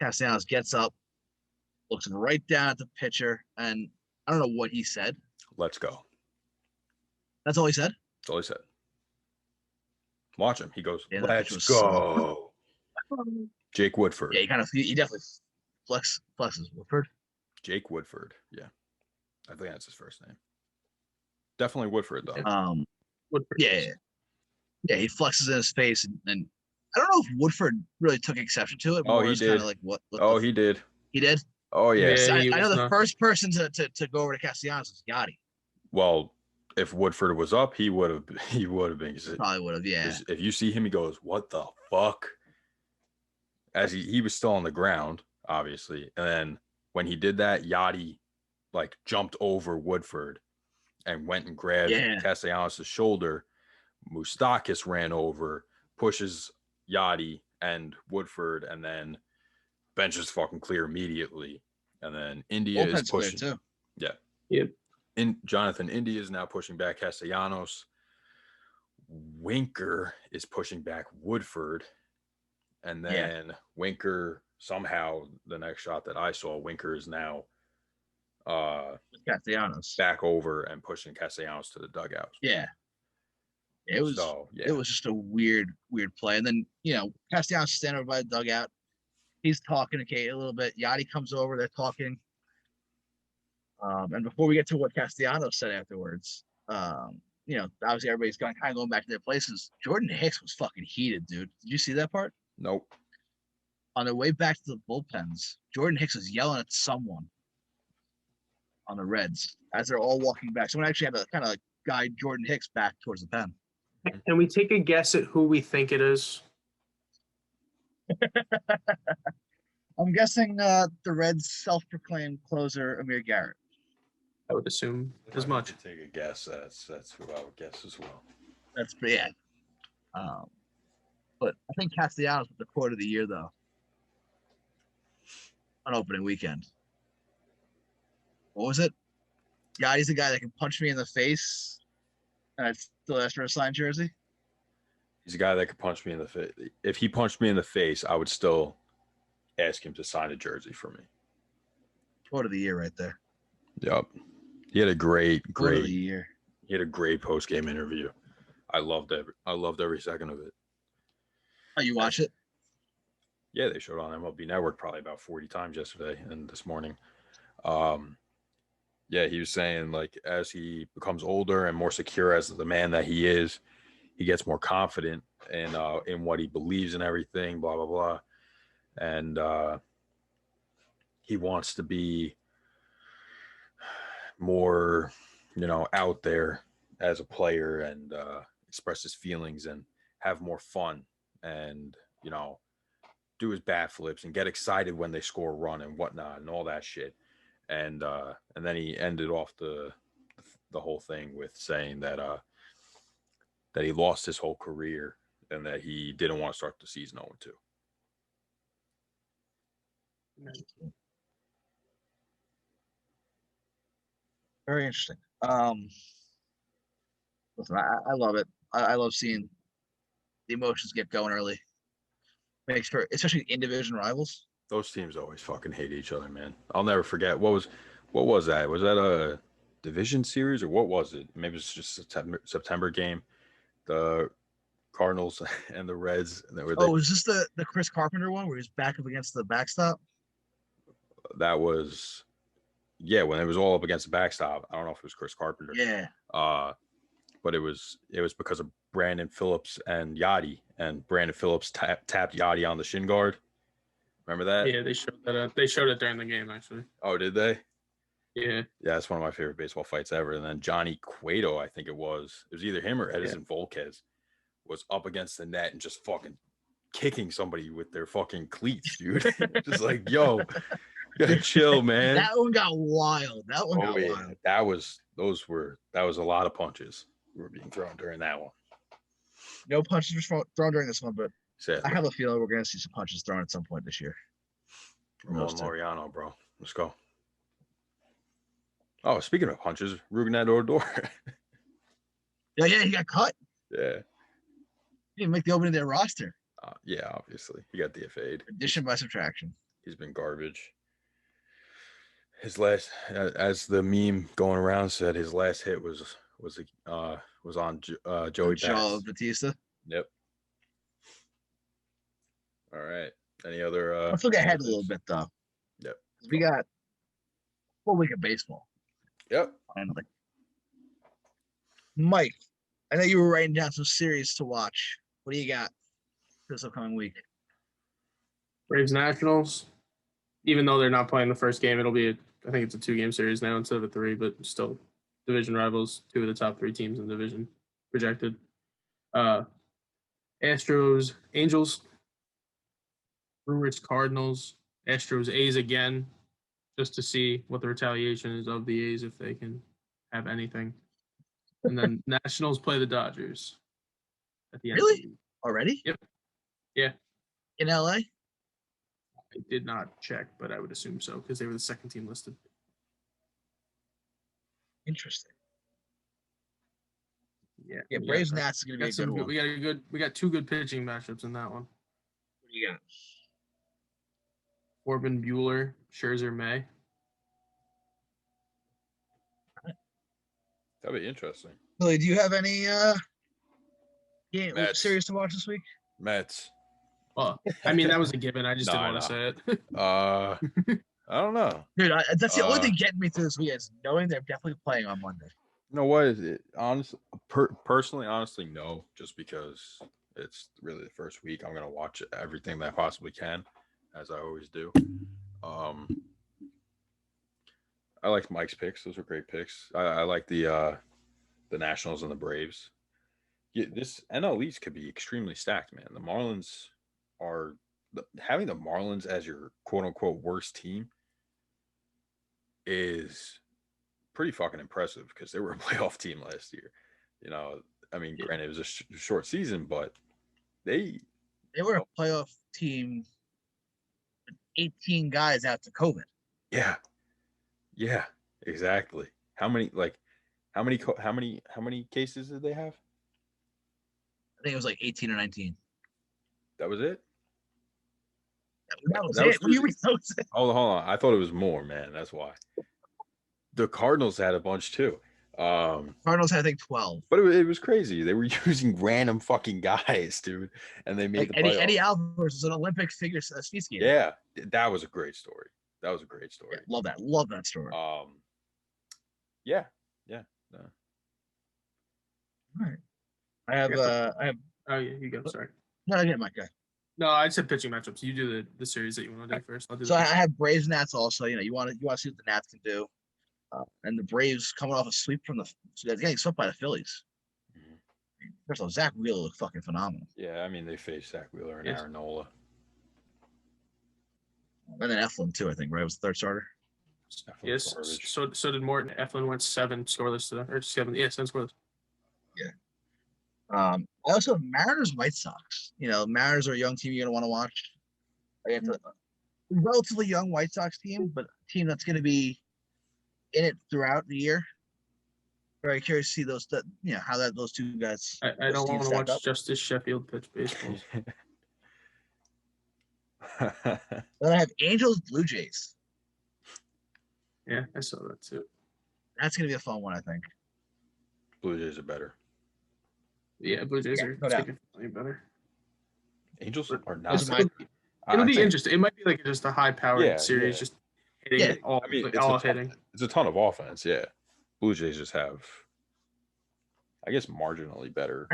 Speaker 2: Castellanos gets up, looks right down at the pitcher, and I don't know what he said.
Speaker 1: Let's go.
Speaker 2: That's all he said?
Speaker 1: That's all he said. Watch him. He goes,
Speaker 2: yeah,
Speaker 1: let's go. Jake Woodford.
Speaker 2: Yeah, he definitely flexes Woodford.
Speaker 1: Jake Woodford. Yeah. I think that's his first name. Definitely Woodford, though.
Speaker 2: Woodford. Yeah. Yeah, he flexes in his face, and I don't know if Woodford really took exception to it.
Speaker 1: Oh, he did.
Speaker 2: Like, what
Speaker 1: he did.
Speaker 2: He did?
Speaker 1: Oh, yeah.
Speaker 2: I know the first person to go over to Castellanos was Yachty.
Speaker 1: Well, if Woodford was up, he would have been.
Speaker 2: Probably would have, yeah.
Speaker 1: If you see him, he goes, what the fuck? As he was still on the ground, obviously. And then when he did that, Yachty like jumped over Woodford and went and grabbed Castellanos' shoulder. Moustakas ran over, pushes Yachty and Woodford, and then bench is fucking clear immediately. And then India is pushing.
Speaker 2: Too.
Speaker 1: Yeah.
Speaker 3: Yep.
Speaker 1: Jonathan India is now pushing back Castellanos. Winker is pushing back Woodford. And then Winker, somehow, the next shot that I saw, Winker is now
Speaker 2: Castellanos
Speaker 1: back over and pushing Castellanos to the dugout.
Speaker 2: Yeah. It was just a weird play. And then, Castellanos standing over by the dugout. He's talking to Kate a little bit. Yachty comes over. They're talking. And before we get to what Castellanos said afterwards, obviously everybody's kind of going back to their places. Jordan Hicks was fucking heated, dude. Did you see that part?
Speaker 1: Nope.
Speaker 2: On their way back to the bullpens, Jordan Hicks was yelling at someone on the Reds as they're all walking back. Someone actually had to kind of guide Jordan Hicks back towards the pen.
Speaker 3: Can we take a guess at who we think it is?
Speaker 2: I'm guessing the Reds' self-proclaimed closer, 𝒂𝒂𝒅𝒊𝒏𝒈.
Speaker 3: I would assume as much.
Speaker 1: Take a guess. That's who I would guess as well.
Speaker 2: That's pretty. But I think Castellanos was the quote of the year, though, on opening weekend. What was it? Yeah, he's the guy that can punch me in the face, and I'd still ask for a signed jersey.
Speaker 1: He's a guy that could punch me in the face. If he punched me in the face, I would still ask him to sign a jersey for me.
Speaker 2: Quote of the year, right there.
Speaker 1: Yep. He had a great
Speaker 2: Quote of the year.
Speaker 1: He had a great post-game interview. I loved every second of it.
Speaker 2: Oh, you watch it?
Speaker 1: Yeah, they showed on MLB Network probably about 40 times yesterday and this morning. Yeah, he was saying, like, as he becomes older and more secure as the man that he is, he gets more confident in what he believes in everything, blah, blah, blah. And he wants to be more, out there as a player and express his feelings. And have more fun and, you know, do his bat flips and get excited when they score a run and whatnot and all that shit. And then he ended off the whole thing with saying that that he lost his whole career and that he didn't want to start the season 0-2.
Speaker 2: Very interesting. Listen, I love it. I love seeing the emotions get going early. Makes for, especially in division rivals.
Speaker 1: Those teams always fucking hate each other, man. I'll never forget. What was that? Was that a division series or what was it? Maybe it's just a September game. The Cardinals and the Reds.
Speaker 2: Was this the Chris Carpenter one where he's back up against the backstop?
Speaker 1: That was, yeah, when it was all up against the backstop. I don't know if it was Chris Carpenter.
Speaker 2: Yeah.
Speaker 1: But it was because of Brandon Phillips and Yachty, and Brandon Phillips tapped Yachty on the shin guard. Remember that?
Speaker 3: Yeah, they showed that. They showed it during the game, actually.
Speaker 1: Oh, did they?
Speaker 3: Yeah.
Speaker 1: Yeah, it's one of my favorite baseball fights ever. And then Johnny Cueto, I think it was either him or Edison Volquez, was up against the net and just fucking kicking somebody with their fucking cleats, dude. Just like, yo, chill, man.
Speaker 2: That one got wild. That wild.
Speaker 1: That was a lot of punches were being thrown during that one.
Speaker 2: No punches were thrown during this one, but I have a feeling we're going to see some punches thrown at some point this year.
Speaker 1: Ramon Laureano, bro. Let's go. Oh, speaking of punches, Rougned Odor.
Speaker 2: Yeah, he got cut.
Speaker 1: Yeah.
Speaker 2: He didn't make the opening of their roster.
Speaker 1: Yeah, obviously. He got DFA'd.
Speaker 2: Addition by subtraction.
Speaker 1: He's been garbage. His last, as the meme going around said, his last hit was on Joey
Speaker 2: Batista.
Speaker 1: Yep. All right. Any other?
Speaker 2: Let's look ahead a little bit, though.
Speaker 1: Yep.
Speaker 2: We got full week of baseball.
Speaker 1: Yep.
Speaker 2: Finally. Mike, I know you were writing down some series to watch. What do you got this upcoming week?
Speaker 3: Braves Nationals. Even though they're not playing the first game, it'll be I think it's a 2-game series now instead of a 3, but still division rivals, 2 of the top 3 teams in the division projected. Astros, Angels, Brewers, Cardinals, Astros, A's again, just to see what the retaliation is of the A's if they can have anything. And then Nationals play the Dodgers at the end.
Speaker 2: Really? Already?
Speaker 3: Yep. Yeah.
Speaker 2: In LA?
Speaker 3: I did not check, but I would assume so because they were the second team listed.
Speaker 2: Interesting.
Speaker 3: Yeah.
Speaker 2: Yeah, Braves Nats is gonna be a good one.
Speaker 3: We got 2 good pitching matchups in that one.
Speaker 2: What do you got?
Speaker 3: Corbin, Buehler, Scherzer, May.
Speaker 1: That'd be interesting.
Speaker 2: Billy, do you have any series to watch this week?
Speaker 1: Mets.
Speaker 3: Well, I mean, that was a given. I just didn't want to say it.
Speaker 1: I don't know.
Speaker 2: Dude, that's the only thing getting me through this week is knowing they're definitely playing on Monday.
Speaker 1: You know what? Personally, honestly, no. Just because it's really the first week, I'm going to watch everything that I possibly can, as I always do. I like Mike's picks. Those are great picks. I like the Nationals and the Braves. Yeah, this NL East could be extremely stacked, man. The Marlins are having the Marlins as your quote unquote worst team is pretty fucking impressive because they were a playoff team last year. You know, I mean, granted, it was a short season, but they
Speaker 2: were a playoff team with 18 guys out to COVID.
Speaker 1: Yeah, exactly. How many cases did they have?
Speaker 2: I think it was like 18 or 19.
Speaker 1: That was it?
Speaker 2: That was it. What do you mean?
Speaker 1: Hold on. I thought it was more, man. That's why. The Cardinals had a bunch too.
Speaker 2: Cardinals had, I think, 12.
Speaker 1: But it was crazy. They were using random fucking guys, dude. And they made the playoffs.
Speaker 2: Eddie Alvarez was an Olympic figure speed skater.
Speaker 1: Yeah, that was a great story. Yeah,
Speaker 2: love that story.
Speaker 1: Yeah.
Speaker 2: All right. I have.
Speaker 3: Oh yeah, you go. Sorry.
Speaker 2: No, I get my guy.
Speaker 3: No, I said pitching matchups. You do the series that you want to do first. I'll do.
Speaker 2: So I have Braves Nats also. You know, you want to see what the Nats can do, and the Braves coming off a sweep from they're getting swept by the Phillies. First of all, Zach Wheeler looked fucking phenomenal.
Speaker 1: Yeah, I mean they faced Zach Wheeler and Aaron Nola.
Speaker 2: And then Eflin too, I think, right? It was the third starter.
Speaker 3: Yes. So did Morton. Eflin went 7 scoreless today, or 7. Yeah, 7 scoreless.
Speaker 2: Yeah. I also have Mariners White Sox. You know, Mariners are a young team you're gonna want to watch. It's a relatively young White Sox team, but a team that's gonna be in it throughout the year. Very curious to see those. You know how those two guys.
Speaker 3: I don't want to watch Justice Sheffield pitch baseball.
Speaker 2: Then I have Angels Blue Jays.
Speaker 3: Yeah, I saw that too.
Speaker 2: That's gonna be a fun one, I think.
Speaker 1: Blue Jays are better.
Speaker 3: Yeah, Blue Jays are significantly better.
Speaker 1: Angels are not.
Speaker 3: It'll be interesting. It might be like just a high-powered series, just hitting it all. I mean, all hitting.
Speaker 1: It's a ton of offense. Yeah, Blue Jays just have, I guess, marginally better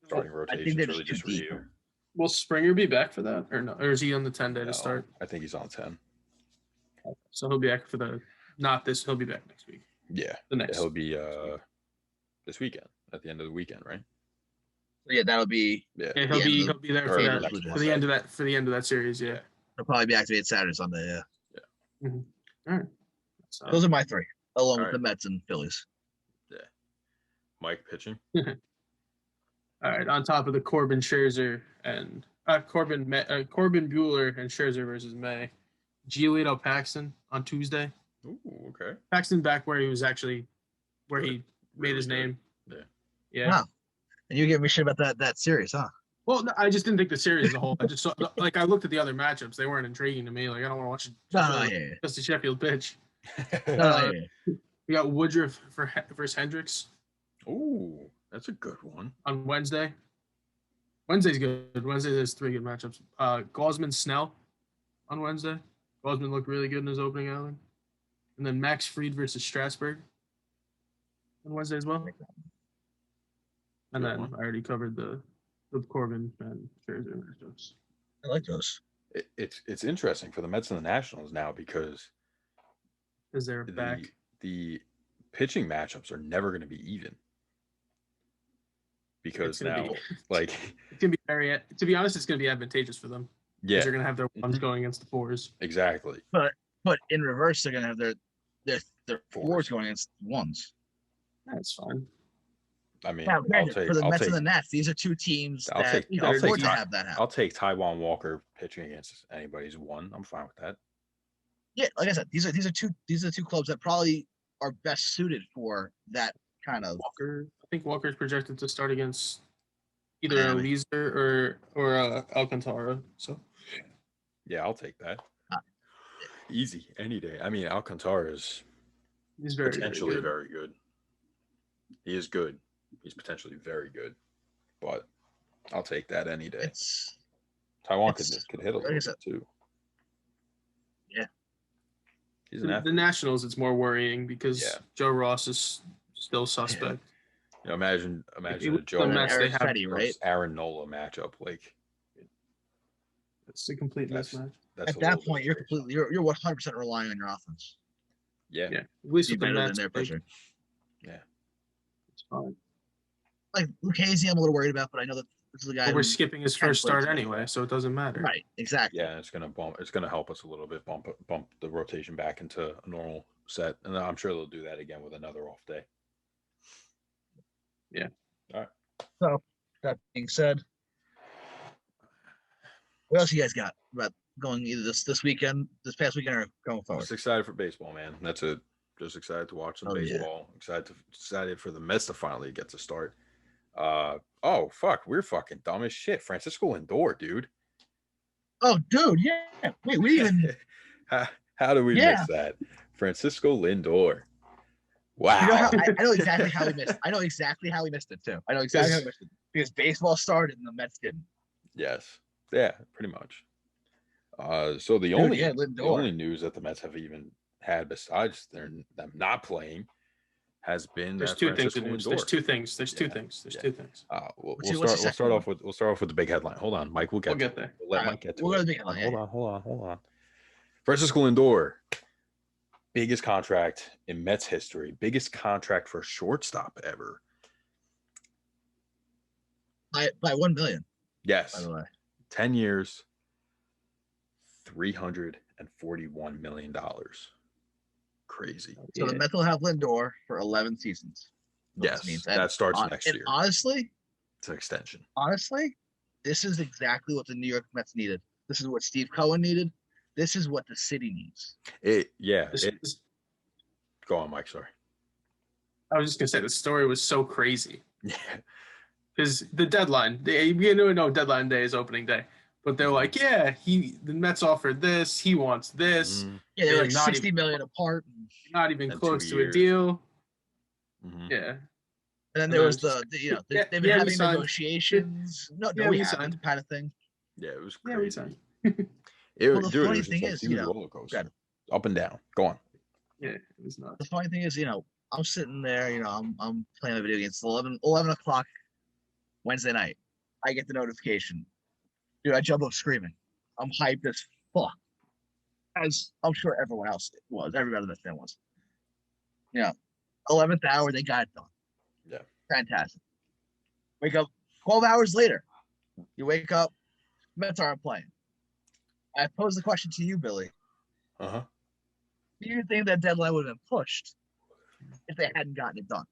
Speaker 1: starting rotation. Really just for you.
Speaker 3: Will Springer be back for that, or no? Or is he on the 10-day to start?
Speaker 1: I think he's on 10.
Speaker 3: So he'll be back for he'll be back next week.
Speaker 1: Yeah.
Speaker 3: The next.
Speaker 1: He'll be this weekend, at the end of the weekend, right?
Speaker 2: Yeah, that'll be.
Speaker 3: Yeah, he'll be there for the end of that series. Yeah.
Speaker 2: He'll probably be activated Saturday, Sunday. Yeah.
Speaker 3: Yeah. Mm-hmm. All right. So,
Speaker 2: those are my 3, along with the Mets and Phillies.
Speaker 1: Yeah. Mike pitching.
Speaker 3: All right, on top of the Corbin Scherzer and Corbin Buehler and Scherzer versus May, Giolito Paxton on Tuesday.
Speaker 1: Ooh, okay.
Speaker 3: Paxton back where he was actually he made his name.
Speaker 1: Yeah.
Speaker 2: Yeah. Wow. And you gave me shit about that series, huh?
Speaker 3: Well, no, I just didn't think the series as a whole. I just saw, I looked at the other matchups; they weren't intriguing to me. Like I don't want to watch just a Sheffield pitch. We got Woodruff versus Hendricks.
Speaker 1: Ooh, that's a good one.
Speaker 3: On Wednesday. Wednesday's good. Wednesday there's 3 good matchups. Gausman Snell on Wednesday. Gausman looked really good in his opening outing. And then Max Fried versus Strasburg on Wednesday as well. And then I already covered the Corbin and Scherzer matchups.
Speaker 2: I like those.
Speaker 1: It's interesting for the Mets and the Nationals now because
Speaker 3: they're back.
Speaker 1: The pitching matchups are never going to be even. Because now, it's
Speaker 3: gonna be to be honest, it's gonna be advantageous for them.
Speaker 1: Yeah,
Speaker 3: they're gonna have their ones going against the 4s.
Speaker 1: Exactly.
Speaker 2: But in reverse, they're gonna have their 4s going against 1s.
Speaker 3: That's fine.
Speaker 1: I mean,
Speaker 2: for the Mets and the Nats, these are 2 teams
Speaker 1: I'll take
Speaker 2: have that happen.
Speaker 1: I'll take Taijuan Walker pitching against anybody's 1. I'm fine with that.
Speaker 2: Yeah, like I said, these are 2 clubs that probably are best suited for that kind of.
Speaker 3: Walker. I think Walker's projected to start against either Eliezer or Alcantara. So,
Speaker 1: yeah, I'll take that. Easy any day. I mean, Alcantara is potentially very good. He is good. He's potentially very good, but I'll take that any day. Taijuan could hit a little bit too.
Speaker 2: Yeah,
Speaker 1: he's an athlete.
Speaker 3: The Nationals, it's more worrying because Joe Ross is still suspect.
Speaker 1: You know, imagine a Joe Aaron Nola matchup.
Speaker 3: It's a complete mismatch.
Speaker 2: At that point, you're 100% relying on your offense.
Speaker 1: Yeah.
Speaker 3: At least with the Mets,
Speaker 2: their pitcher.
Speaker 1: Yeah.
Speaker 3: It's fine.
Speaker 2: Like Lucchesi, I'm a little worried about, but I know that this is the guy.
Speaker 3: But we're skipping his first start anyway, so it doesn't matter.
Speaker 2: Right. Exactly.
Speaker 1: Yeah, it's gonna help us a little bit, bump the rotation back into a normal set, and I'm sure they'll do that again with another off day.
Speaker 3: Yeah.
Speaker 1: All right.
Speaker 2: So that being said, what else you guys got about going either this past weekend, or going forward?
Speaker 1: Just excited for baseball, man. That's it. Just excited to watch some baseball. Yeah. Excited for the Mets to finally get to start. Oh fuck, we're fucking dumb as shit. Francisco Lindor, dude.
Speaker 2: Oh, dude, yeah. Wait, we even.
Speaker 1: How do we miss that? Francisco Lindor. Wow.
Speaker 2: You know I know exactly how we missed. I know exactly how we missed it too. I know exactly how we missed it because baseball started and the Mets didn't.
Speaker 1: Yes. Yeah, pretty much. So the only news that the Mets have even had besides them not playing has been
Speaker 3: There's two things. There's two things. There's two things.
Speaker 1: We'll start off with the big headline. Hold on, Mike. We'll get
Speaker 3: there.
Speaker 1: We'll let Mike get to
Speaker 2: it.
Speaker 1: Go to the big headline. Hold on. Francisco Lindor, biggest contract in Mets history, biggest contract for shortstop ever.
Speaker 2: by 1 million.
Speaker 1: Yes.
Speaker 2: By the way,
Speaker 1: 10 years, $341 million. Crazy.
Speaker 2: So the Mets will have Lindor for 11 seasons.
Speaker 1: Yes, that starts next year.
Speaker 2: Honestly,
Speaker 1: it's an extension.
Speaker 2: Honestly, this is exactly what the New York Mets needed. This is what Steve Cohen needed. This is what the city needs.
Speaker 1: Go on, Mike. Sorry.
Speaker 3: I was just gonna say the story was so crazy.
Speaker 1: Yeah.
Speaker 3: Because the deadline, deadline day is opening day, but they're like, the Mets offered this, he wants this.
Speaker 2: Mm-hmm. Yeah, they're like $60 million apart.
Speaker 3: Not even close to a deal.
Speaker 1: Mm-hmm.
Speaker 3: Yeah.
Speaker 2: And then there was they've been having negotiations. We haven't, kind of thing.
Speaker 1: Yeah, it was crazy.
Speaker 2: The funny thing is,
Speaker 1: roller coaster. Up and down. Go on.
Speaker 3: Yeah, it was nuts.
Speaker 2: The funny thing is, I'm sitting there, I'm playing my video games. It's 11 o'clock Wednesday night. I get the notification. Dude, I jump up screaming. I'm hyped as fuck. As I'm sure everyone else was. Everybody in the fan was. 11th hour, they got it done.
Speaker 1: Yeah.
Speaker 2: Fantastic. Wake up 12 hours later. You wake up, Mets aren't playing. I pose the question to you, Billy.
Speaker 1: Uh-huh.
Speaker 2: Do you think that deadline would have been pushed if they hadn't gotten it done?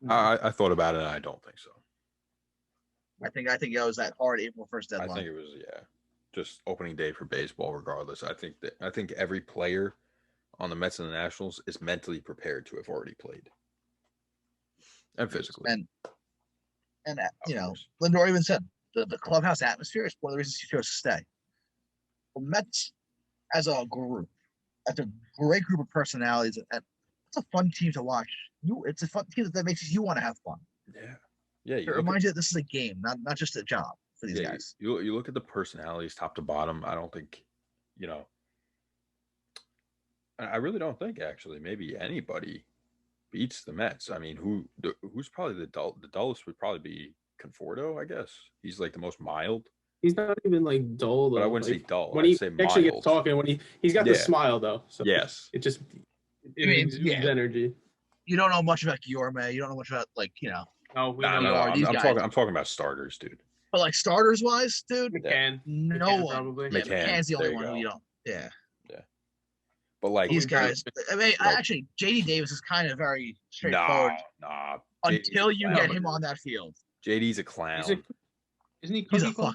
Speaker 1: I thought about it, and I don't think so.
Speaker 2: I think it was that hard April 1st deadline.
Speaker 1: I think it was just opening day for baseball. Regardless, I think every player on the Mets and the Nationals is mentally prepared to have already played, and physically.
Speaker 2: And Lindor even said the clubhouse atmosphere is one of the reasons he chose to stay. The Mets, as a group, that's a great group of personalities. It's a fun team to watch. It's a fun team that makes you want to have fun.
Speaker 1: Yeah. Yeah,
Speaker 2: it reminds you that this is a game, not just a job for these guys.
Speaker 1: You look at the personalities top to bottom. I don't think, I really don't think actually maybe anybody beats the Mets. I mean, who's probably the dullest would probably be Conforto, I guess. He's like the most mild.
Speaker 3: He's not even like dull though.
Speaker 1: But I wouldn't say dull.
Speaker 3: When he actually gets talking, he's got the smile though. So
Speaker 1: yes,
Speaker 3: it just exudes energy.
Speaker 2: You don't know much about Yermín. You don't know much about
Speaker 1: No, I'm talking about starters, dude.
Speaker 2: But like starters wise, dude,
Speaker 3: McCann.
Speaker 2: No one.
Speaker 3: Probably.
Speaker 2: McCann's the only one who you don't. Yeah.
Speaker 1: Yeah. But like
Speaker 2: these guys, I mean, actually, JD Davis is kind of very straightforward.
Speaker 1: Nah.
Speaker 2: Until you get him on that field.
Speaker 1: JD's a clown.
Speaker 3: Isn't he Cookie Club?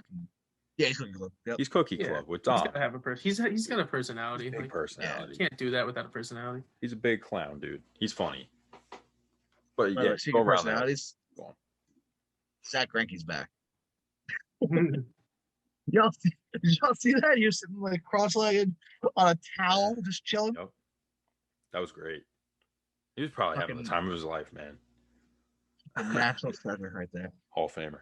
Speaker 2: He's Cookie Club. Yep.
Speaker 1: He's Cookie Club with Dom.
Speaker 3: He's got to have he's got a personality.
Speaker 1: Big personality.
Speaker 3: You can't do that without a personality.
Speaker 1: He's a big clown, dude. He's funny. But
Speaker 2: speaking of personalities, go on. Zach Greinke's back. Y'all see that? He was sitting like cross-legged on a towel, just chilling.
Speaker 1: Yep. That was great. He was probably having the time of his life, man.
Speaker 2: National treasure right there.
Speaker 1: Hall of Famer.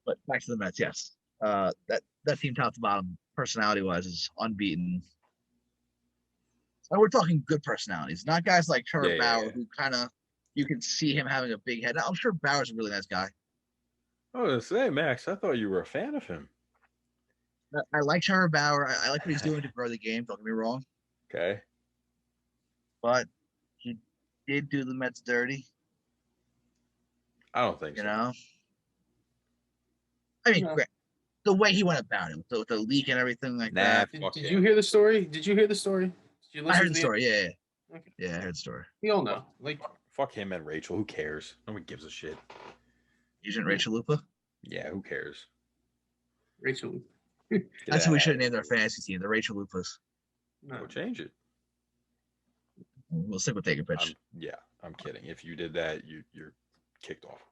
Speaker 2: But back to the Mets, yes. That team top to bottom, personality-wise, is unbeaten. And we're talking good personalities, not guys like Trevor Bauer, who kind of you can see him having a big head. Now, I'm sure Bauer's a really nice guy.
Speaker 1: I was gonna say, Max, I thought you were a fan of him.
Speaker 2: I like Trevor Bauer. I like what he's doing to grow the game. Don't get me wrong.
Speaker 1: Okay.
Speaker 2: But he did do the Mets dirty.
Speaker 1: I don't think so.
Speaker 2: I mean, the way he went about it with the leak and everything like that.
Speaker 3: Did you hear the story? Did you hear the story? Did you listen
Speaker 2: I heard the story. Yeah.
Speaker 3: Okay.
Speaker 2: Yeah, I heard the story.
Speaker 3: We all know.
Speaker 1: Fuck him and Rachel. Who cares? Nobody gives a shit.
Speaker 2: Using Rachel Lupa?
Speaker 1: Yeah, who cares?
Speaker 3: Rachel Lupa.
Speaker 2: That's what we should have named our fantasy team, the Rachel Lupas.
Speaker 1: No, we'll change it.
Speaker 2: We'll stick with Take a Pitch.
Speaker 1: I'm kidding. If you did that, you're kicked off.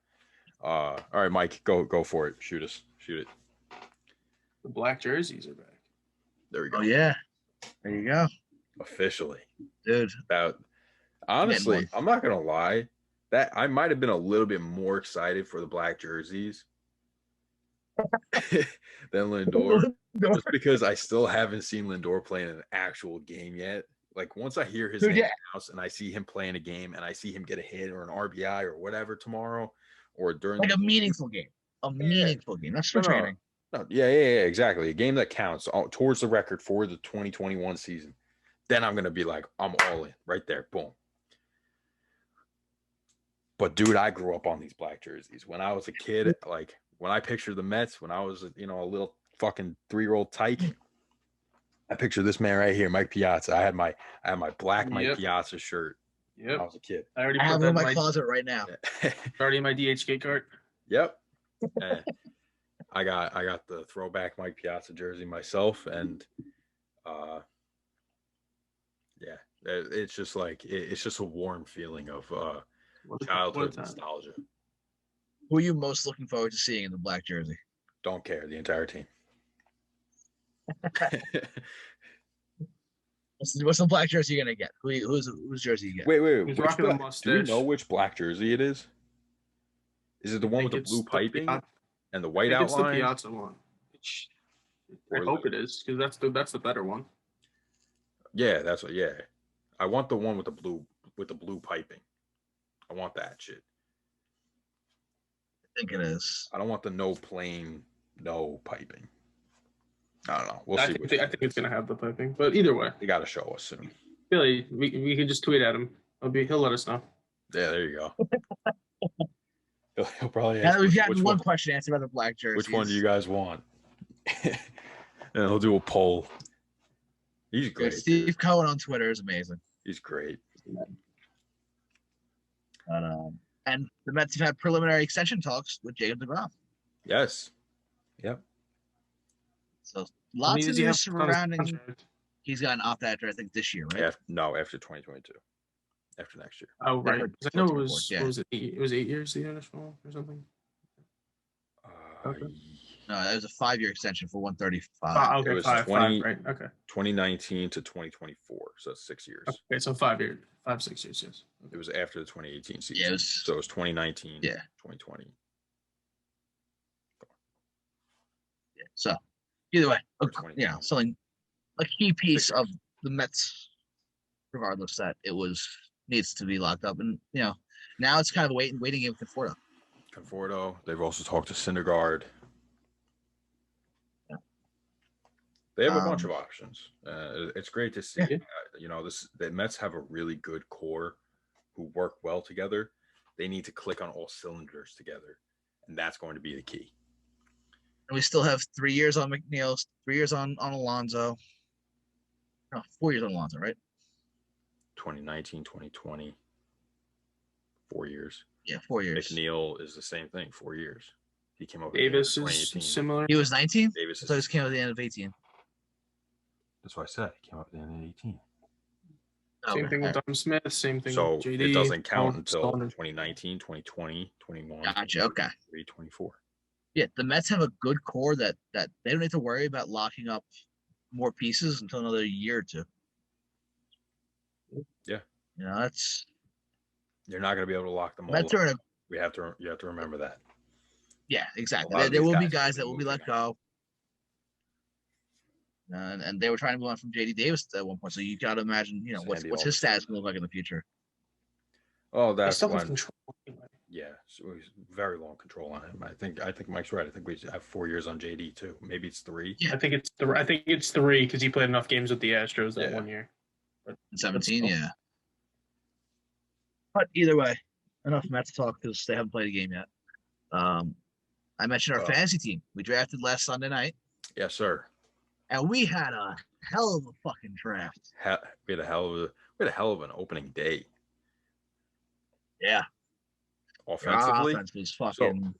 Speaker 1: All right, Mike, go for it. Shoot it.
Speaker 3: The black jerseys are back.
Speaker 1: There we go.
Speaker 2: Oh yeah, there you go.
Speaker 1: Officially,
Speaker 2: dude.
Speaker 1: Honestly, I'm not gonna lie. That I might have been a little bit more excited for the black jerseys than Lindor, just because I still haven't seen Lindor play in an actual game yet. Like once I hear his name announced and I see him playing a game and I see him get a hit or an RBI or whatever tomorrow or during
Speaker 2: like a meaningful game, meaningful game. That's for training.
Speaker 1: No, yeah, exactly. A game that counts towards the record for the 2021 season. Then I'm gonna be like, I'm all in right there. Boom. But dude, I grew up on these black jerseys. When I was a kid, like when I pictured the Mets, when I was, a little fucking 3-year-old tyke, I picture this man right here, Mike Piazza. I had my black Mike Piazza shirt when I was a kid.
Speaker 3: I already
Speaker 2: have it in my closet right now.
Speaker 3: Already in my DHK cart.
Speaker 1: Yep. I got the throwback Mike Piazza jersey myself, and it's just like it's just a warm feeling of childhood nostalgia.
Speaker 2: Who are you most looking forward to seeing in the black jersey?
Speaker 1: Don't care. The entire team.
Speaker 2: What's the black jersey you're gonna get? Whose jersey you get?
Speaker 1: Wait.
Speaker 3: Who's rocking the mustache?
Speaker 1: Do you know which black jersey it is? Is it the one with the blue piping and the white outline? It's the
Speaker 3: Piazza one. I hope it is, because that's the better one.
Speaker 1: Yeah, that's what. Yeah, I want the one with the blue piping. I want that shit.
Speaker 2: I think it is.
Speaker 1: I don't want the no piping. I don't know. We'll see.
Speaker 3: I think it's gonna have the piping, but either way,
Speaker 1: they gotta show us soon.
Speaker 3: Billy, we can just tweet at him. He'll let us know.
Speaker 1: Yeah, there you go. He'll probably
Speaker 2: ask. Now we've gotten one question answered about the black jersey.
Speaker 1: Which one do you guys want? And he'll do a poll. He's great.
Speaker 2: Steve Cohen on Twitter is amazing.
Speaker 1: He's great.
Speaker 2: And the Mets have had preliminary extension talks with Jacob deGrom.
Speaker 1: Yes. Yep.
Speaker 2: So lots of news surrounding. He's got an opt after, I think, this year, right?
Speaker 1: After 2022. After next year.
Speaker 3: Oh, right. I know it was. Yeah. Was it 8 years the initial or something?
Speaker 1: Okay.
Speaker 2: No, that was a 5-year extension for 135.
Speaker 1: Okay, it was
Speaker 3: 5, right? Okay.
Speaker 1: 2019 to 2024, so that's 6 years.
Speaker 3: Okay, so 5 years, 6 years, yes.
Speaker 1: It was after the 2018 season.
Speaker 2: Yeah,
Speaker 1: so it was 2019, 2020.
Speaker 2: Yeah. So either way, something a key piece of the Mets, regardless that it needs to be locked up, and now it's kind of a waiting game with Conforto.
Speaker 1: They've also talked to Syndergaard. They have a bunch of options. It's great to see. The Mets have a really good core who work well together. They need to click on all cylinders together, and that's going to be the key.
Speaker 2: And we still have 3 years on McNeil, 3 years on Alonso. No, 4 years on Alonso, right?
Speaker 1: 2019, 2020, 4 years.
Speaker 2: Yeah, 4 years.
Speaker 1: McNeil is the same thing, 4 years. He came up.
Speaker 3: Davis is similar.
Speaker 2: He was 19.
Speaker 1: Davis.
Speaker 2: So he came at the end of 18.
Speaker 1: That's what I said. He came up at the end of 18.
Speaker 3: Same thing with Dom Smith. Same thing with JD.
Speaker 1: It doesn't count until 2019, 2020, 21.
Speaker 2: Gotcha. Okay.
Speaker 1: 24.
Speaker 2: Yeah, the Mets have a good core that they don't need to worry about locking up more pieces until another year or two.
Speaker 1: Yeah.
Speaker 2: That's.
Speaker 1: You're not going to be able to lock them all up. You have to remember that.
Speaker 2: Yeah, exactly. There will be guys that will be let go. And they were trying to move on from JD Davis at one point. So you got to imagine, what's his status going to look like in the future.
Speaker 1: Oh, that's when.
Speaker 3: Control.
Speaker 1: Yeah, so he's very long control on him. I think Mike's right. I think we have 4 years on JD too. Maybe it's 3.
Speaker 3: Yeah, I think it's 3 because he played enough games with the Astros that 1 year.
Speaker 2: But 17, yeah. But either way, enough Mets talk because they haven't played a game yet. I mentioned our fantasy team. We drafted last Sunday night.
Speaker 1: Yes, sir.
Speaker 2: And we had a hell of a fucking draft.
Speaker 1: We had a hell of an opening day.
Speaker 2: Yeah.
Speaker 1: Offensively,
Speaker 2: our offense was fucking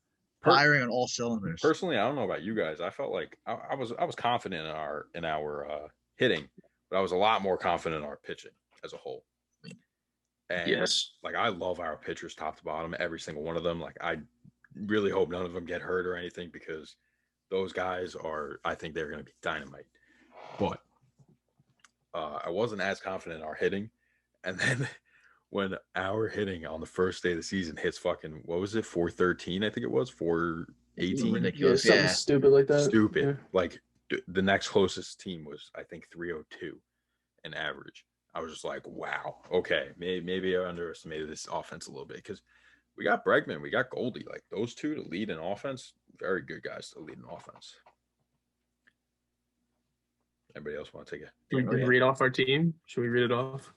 Speaker 2: firing on all cylinders.
Speaker 1: Personally, I don't know about you guys. I felt like I was confident in our hitting, but I was a lot more confident in our pitching as a whole. And
Speaker 3: yes,
Speaker 1: like I love our pitchers top to bottom, every single one of them. Like I really hope none of them get hurt or anything because those guys I think they're going to be dynamite. But I wasn't as confident in our hitting, and then. When our hitting on the first day of the season hits fucking, what was it, 413? I think it was 418.
Speaker 2: Ridiculous,
Speaker 3: something stupid like that.
Speaker 1: Stupid.
Speaker 3: Yeah.
Speaker 1: Like the next closest team was, I think, 302 in average. I was just like, wow, okay, maybe I underestimated this offense a little bit because we got Bregman, we got Goldie, like those two to lead in offense, very good guys to lead in offense. Anybody else want to take
Speaker 3: Should we read off our team? Should we read it off?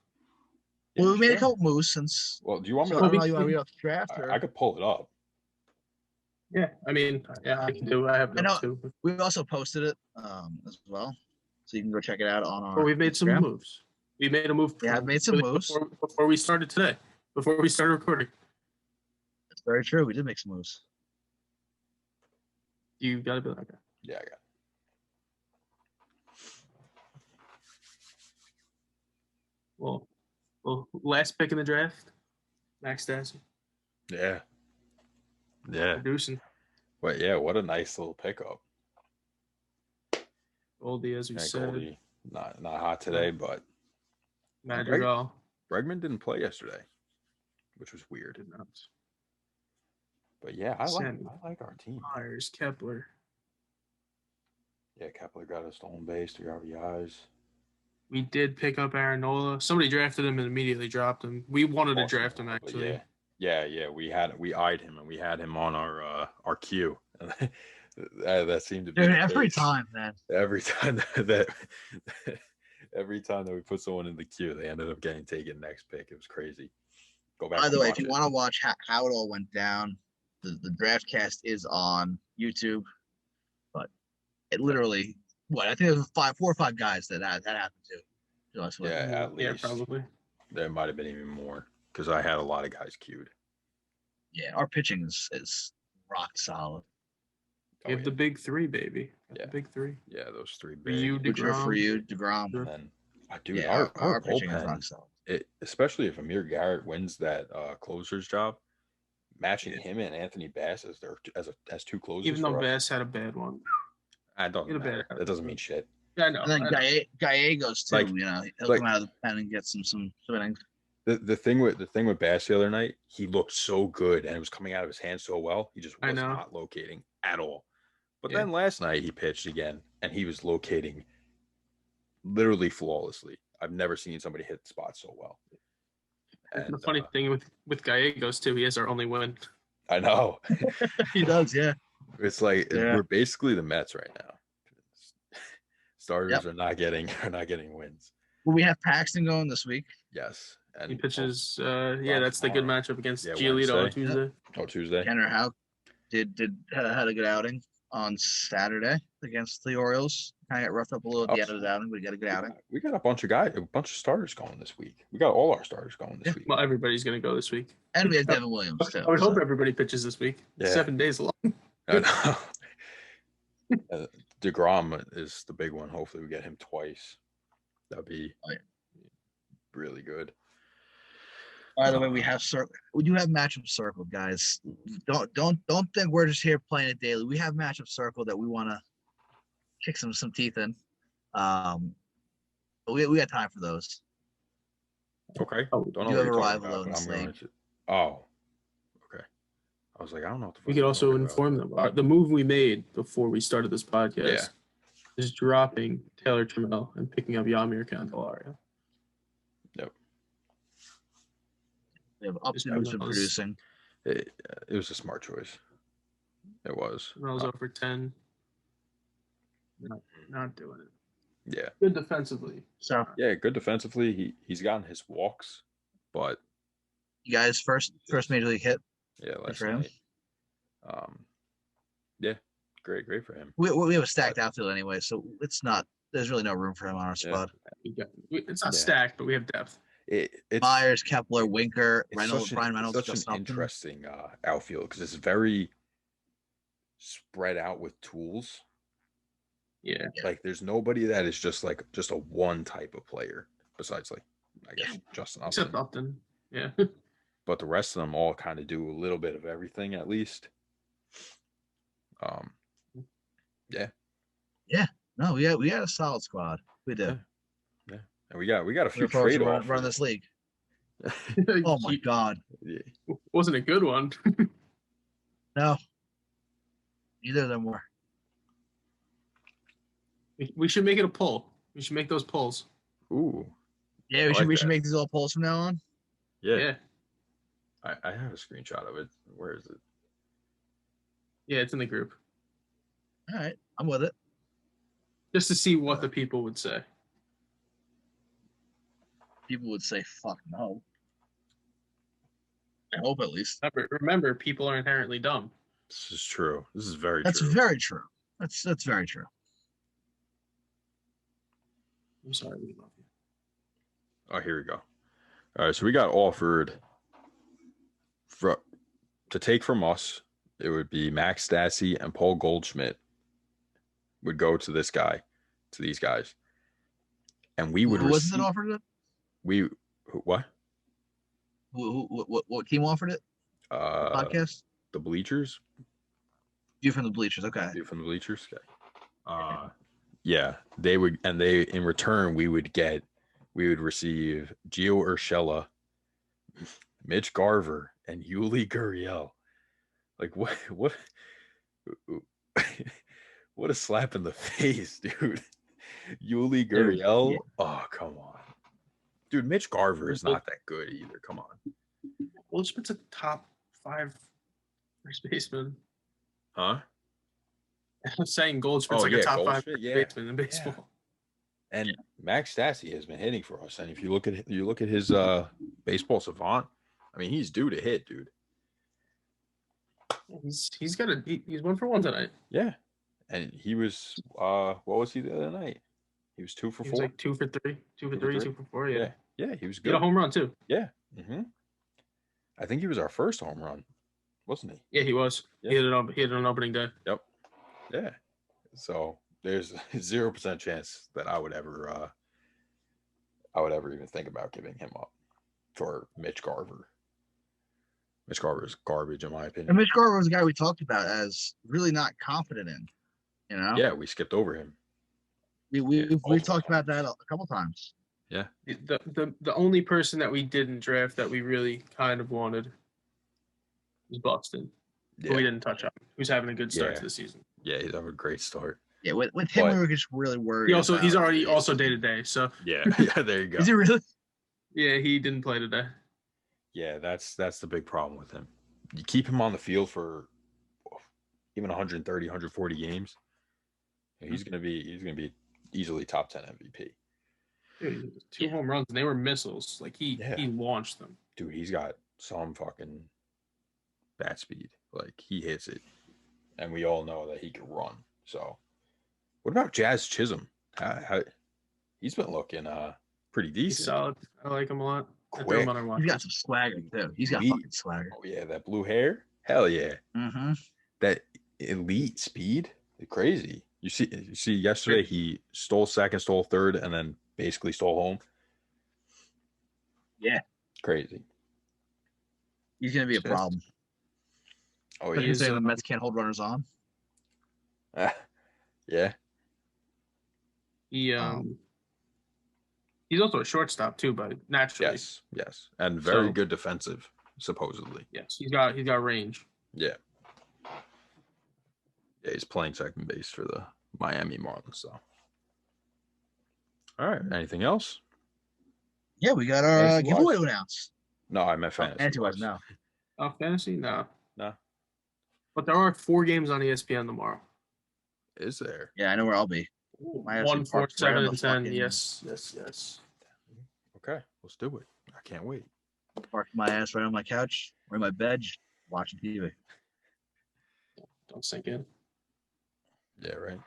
Speaker 2: Well, we made a couple moves since.
Speaker 1: Well, do you want me
Speaker 2: So
Speaker 1: to?
Speaker 2: I don't know. You want to read off the draft? Or?
Speaker 1: I could pull it up.
Speaker 3: Yeah, I mean, yeah, I can do. I have it too.
Speaker 2: We also posted it as well, so you can go check it out on our.
Speaker 3: Well, we've made
Speaker 2: Instagram.
Speaker 3: some moves. We made a move.
Speaker 2: Yeah, I've made some moves
Speaker 3: before we started today. Before we started recording.
Speaker 2: That's very true. We did make some moves.
Speaker 3: You got to be like that.
Speaker 1: Yeah, I got it.
Speaker 3: Well, last pick in the draft, Max Stassi.
Speaker 1: Yeah. Yeah.
Speaker 3: Producing.
Speaker 1: But yeah, what a nice little pickup.
Speaker 3: Goldie, as we said.
Speaker 1: Goldie, not hot today, but
Speaker 3: Madrigal.
Speaker 1: Bregman didn't play yesterday, which was weird.
Speaker 3: Did not.
Speaker 1: But yeah, I like our team.
Speaker 3: Myers, Kepler.
Speaker 1: Yeah, Kepler got a stolen base, 3 RBIs.
Speaker 3: We did pick up Aaron Nola. Somebody drafted him and immediately dropped him. We wanted to draft him, actually.
Speaker 1: Yeah. We eyed him, and we had him on our queue. That seemed to be
Speaker 2: every time, man.
Speaker 1: Every time that we put someone in the queue, they ended up getting taken next pick. It was crazy. Go back.
Speaker 2: By the way, if you want to watch how it all went down, the draft cast is on YouTube. But it literally, I think it was 4 or 5 guys that happened to.
Speaker 1: Yeah, at least.
Speaker 3: Yeah, probably.
Speaker 1: There might have been even more because I had a lot of guys queued.
Speaker 2: Yeah, our pitching is rock solid.
Speaker 3: We have the big 3, baby.
Speaker 1: Yeah.
Speaker 3: The big 3.
Speaker 1: Yeah, those 3 big.
Speaker 2: DeGrom.
Speaker 1: And then, dude, our pitching is rock solid. Especially if 𝒒𝒅𝒂𝒅 wins that closer's job, matching him and Anthony Bass as 2 closers.
Speaker 3: Even though Bass had a bad one.
Speaker 1: I don't know. That doesn't mean shit.
Speaker 2: Yeah, I know. And then Gallegos too. He'll come out of the pen and get some innings.
Speaker 1: The thing with Bass the other night, he looked so good and it was coming out of his hands so well. He just was not locating at all. But then last night he pitched again and he was locating literally flawlessly. I've never seen somebody hit the spot so well.
Speaker 3: And the funny thing with Gallegos too, he has our only win.
Speaker 1: I know.
Speaker 2: He does, yeah.
Speaker 1: It's like we're basically the Mets right now. Starters are not getting wins.
Speaker 2: Well, we have Paxton going this week.
Speaker 1: Yes.
Speaker 3: And he pitches that's the good matchup against Giolito on Tuesday.
Speaker 1: Yep. Oh, Tuesday.
Speaker 2: Tanner Houck had a good outing on Saturday against the Orioles. Kind of got roughed up a little at the end of the outing, but he got a good outing.
Speaker 1: We got a bunch of starters going this week. We got all our starters going this week.
Speaker 3: Well, everybody's going to go this week.
Speaker 2: And we have Devin Williams too.
Speaker 3: I would hope everybody pitches this week.
Speaker 1: Yeah.
Speaker 3: 7 days long.
Speaker 1: I know. DeGrom is the big one. Hopefully we get him twice. That'd be really good.
Speaker 2: By the way, we do have matchup circled, guys. Don't think we're just here playing it daily. We have matchup circled that we want to kick some teeth in. But we got time for those.
Speaker 1: Okay.
Speaker 2: Don't know. You have a rival though in this league.
Speaker 1: Oh. Okay. I was like, I don't know what the fuck.
Speaker 3: We could also inform them. The move we made before we started this podcast is dropping Taylor Trammell and picking up Yermín Mercedes.
Speaker 1: Yep.
Speaker 2: We have Upton who's producing.
Speaker 1: It was a smart choice. It was.
Speaker 3: Trammell's over 10. Not doing it.
Speaker 1: Yeah.
Speaker 3: Good defensively.
Speaker 2: So
Speaker 1: good defensively. He's gotten his walks, but
Speaker 2: you guys first major league hit.
Speaker 1: Yeah, last night. Great for him.
Speaker 2: We have a stacked outfield anyway, so there's really no room for him on our squad.
Speaker 3: It's not stacked, but we have depth.
Speaker 1: It's
Speaker 2: Myers, Kepler, Winker, Reynolds, Brian Reynolds.
Speaker 1: It's such an interesting outfield because it's very spread out with tools.
Speaker 3: Yeah.
Speaker 1: Like there's nobody that is just a one type of player besides I guess Justin Upton.
Speaker 3: Except Upton. Yeah.
Speaker 1: But the rest of them all kind of do a little bit of everything at least.
Speaker 2: Yeah. No, we got a solid squad. We do.
Speaker 1: Yeah. And we got a few trade-offs.
Speaker 2: Run this league. Oh my God.
Speaker 3: Yeah. Wasn't a good one.
Speaker 2: No. Neither of them were.
Speaker 3: We should make it a poll. We should make those polls.
Speaker 1: Ooh.
Speaker 2: Yeah, we should make these all polls from now on.
Speaker 1: Yeah. I have a screenshot of it. Where is it?
Speaker 3: Yeah, it's in the group.
Speaker 2: All right. I'm with it.
Speaker 3: Just to see what the people would say.
Speaker 2: people would say, "Fuck no." I hope at least.
Speaker 3: Remember, people are inherently dumb.
Speaker 1: This is true. This is very
Speaker 2: That's
Speaker 1: true.
Speaker 2: very true. That's very true.
Speaker 3: I'm sorry, we love you.
Speaker 1: Oh, here we go. All right, so we got offered to take from us. It would be Max Stassi and Paul Goldschmidt would go to this guy, to these guys, and we would.
Speaker 2: Who wasn't it offered it?
Speaker 1: What?
Speaker 2: What team offered it? Podcast.
Speaker 1: The Bleachers.
Speaker 2: You from the Bleachers? Okay.
Speaker 1: You from the Bleachers? Okay. Yeah, they would, and they in return we would receive Gio Urshela, Mitch Garver, and Yuli Gurriel. Like what what a slap in the face, dude. Yuli Gurriel. Yeah. Oh, come on. Dude, Mitch Garver is not that good either. Come on.
Speaker 3: Goldschmidt's a top 5 first baseman.
Speaker 1: Huh?
Speaker 3: I was saying Goldschmidt's a top 5 first baseman in baseball.
Speaker 1: Yeah. And Max Stassi has been hitting for us. And if you look at his baseball savant, I mean, he's due to hit, dude.
Speaker 3: He's 1 for 1 tonight.
Speaker 1: Yeah. And he was what was he the other night? He was 2 for 4.
Speaker 3: He was like 2 for 3, 2 for 3, 2 for 4. Yeah.
Speaker 1: Yeah, he was good.
Speaker 3: He had a home run too.
Speaker 1: Yeah. Mm-hmm. I think he was our first home run, wasn't he?
Speaker 3: Yeah, he was. Yeah. He hit it on opening day.
Speaker 1: Yep. Yeah. So there's 0% chance that I would ever even think about giving him up for Mitch Garver. Mitch Garver is garbage, in my opinion.
Speaker 2: And Mitch Garver was a guy we talked about as really not confident in. You know?
Speaker 1: Yeah, we skipped over him.
Speaker 2: We've talked about that a couple times.
Speaker 1: Yeah.
Speaker 3: The only person that we didn't draft that we really kind of wanted was Buxton. Yeah. But we didn't touch on. Who's having a good start to the season.
Speaker 1: Yeah, he's having a great start.
Speaker 2: Yeah, with him we were just really worried.
Speaker 3: He's already day to day. So
Speaker 1: yeah, there you go.
Speaker 2: Is he really?
Speaker 3: Yeah, he didn't play today.
Speaker 1: Yeah, that's the big problem with him. You keep him on the field for even 130, 140 games. He's gonna be easily top 10 MVP.
Speaker 3: Dude, 2 home runs and they were missiles. Like he launched them.
Speaker 1: Dude, he's got some fucking bat speed. Like he hits it, and we all know that he can run. So, what about Jazz Chisholm? He's been looking pretty decent.
Speaker 3: He's solid. I like him a lot.
Speaker 2: He's got some swagger too. He's got fucking swagger.
Speaker 1: Oh yeah, that blue hair. Hell yeah.
Speaker 2: Mm-hmm.
Speaker 1: That elite speed. Crazy. You see yesterday he stole second, stole third, and then basically stole home.
Speaker 2: Yeah.
Speaker 1: Crazy.
Speaker 2: He's gonna be a problem.
Speaker 1: Oh
Speaker 2: yeah. You're saying the Mets can't hold runners on?
Speaker 1: Yeah.
Speaker 3: He's also a shortstop too, but naturally.
Speaker 1: Yes. And very good defensive, supposedly.
Speaker 3: Yes. He's got range.
Speaker 1: Yeah. Yeah, he's playing second base for the Miami Marlins, so. All right. Anything else?
Speaker 2: Yeah, we got our giveaway announced.
Speaker 1: No, I meant fantasy.
Speaker 2: Fantasy-wise, no.
Speaker 3: Oh, fantasy? No.
Speaker 1: No.
Speaker 3: But there are 4 games on ESPN tomorrow.
Speaker 1: Is there?
Speaker 2: Yeah, I know where I'll be.
Speaker 3: 1, 4, 7, and 10. Yes.
Speaker 1: Okay, let's do it. I can't wait.
Speaker 2: Park my ass right on my couch or in my bed, watching TV.
Speaker 3: Don't sink in.
Speaker 1: Yeah, right.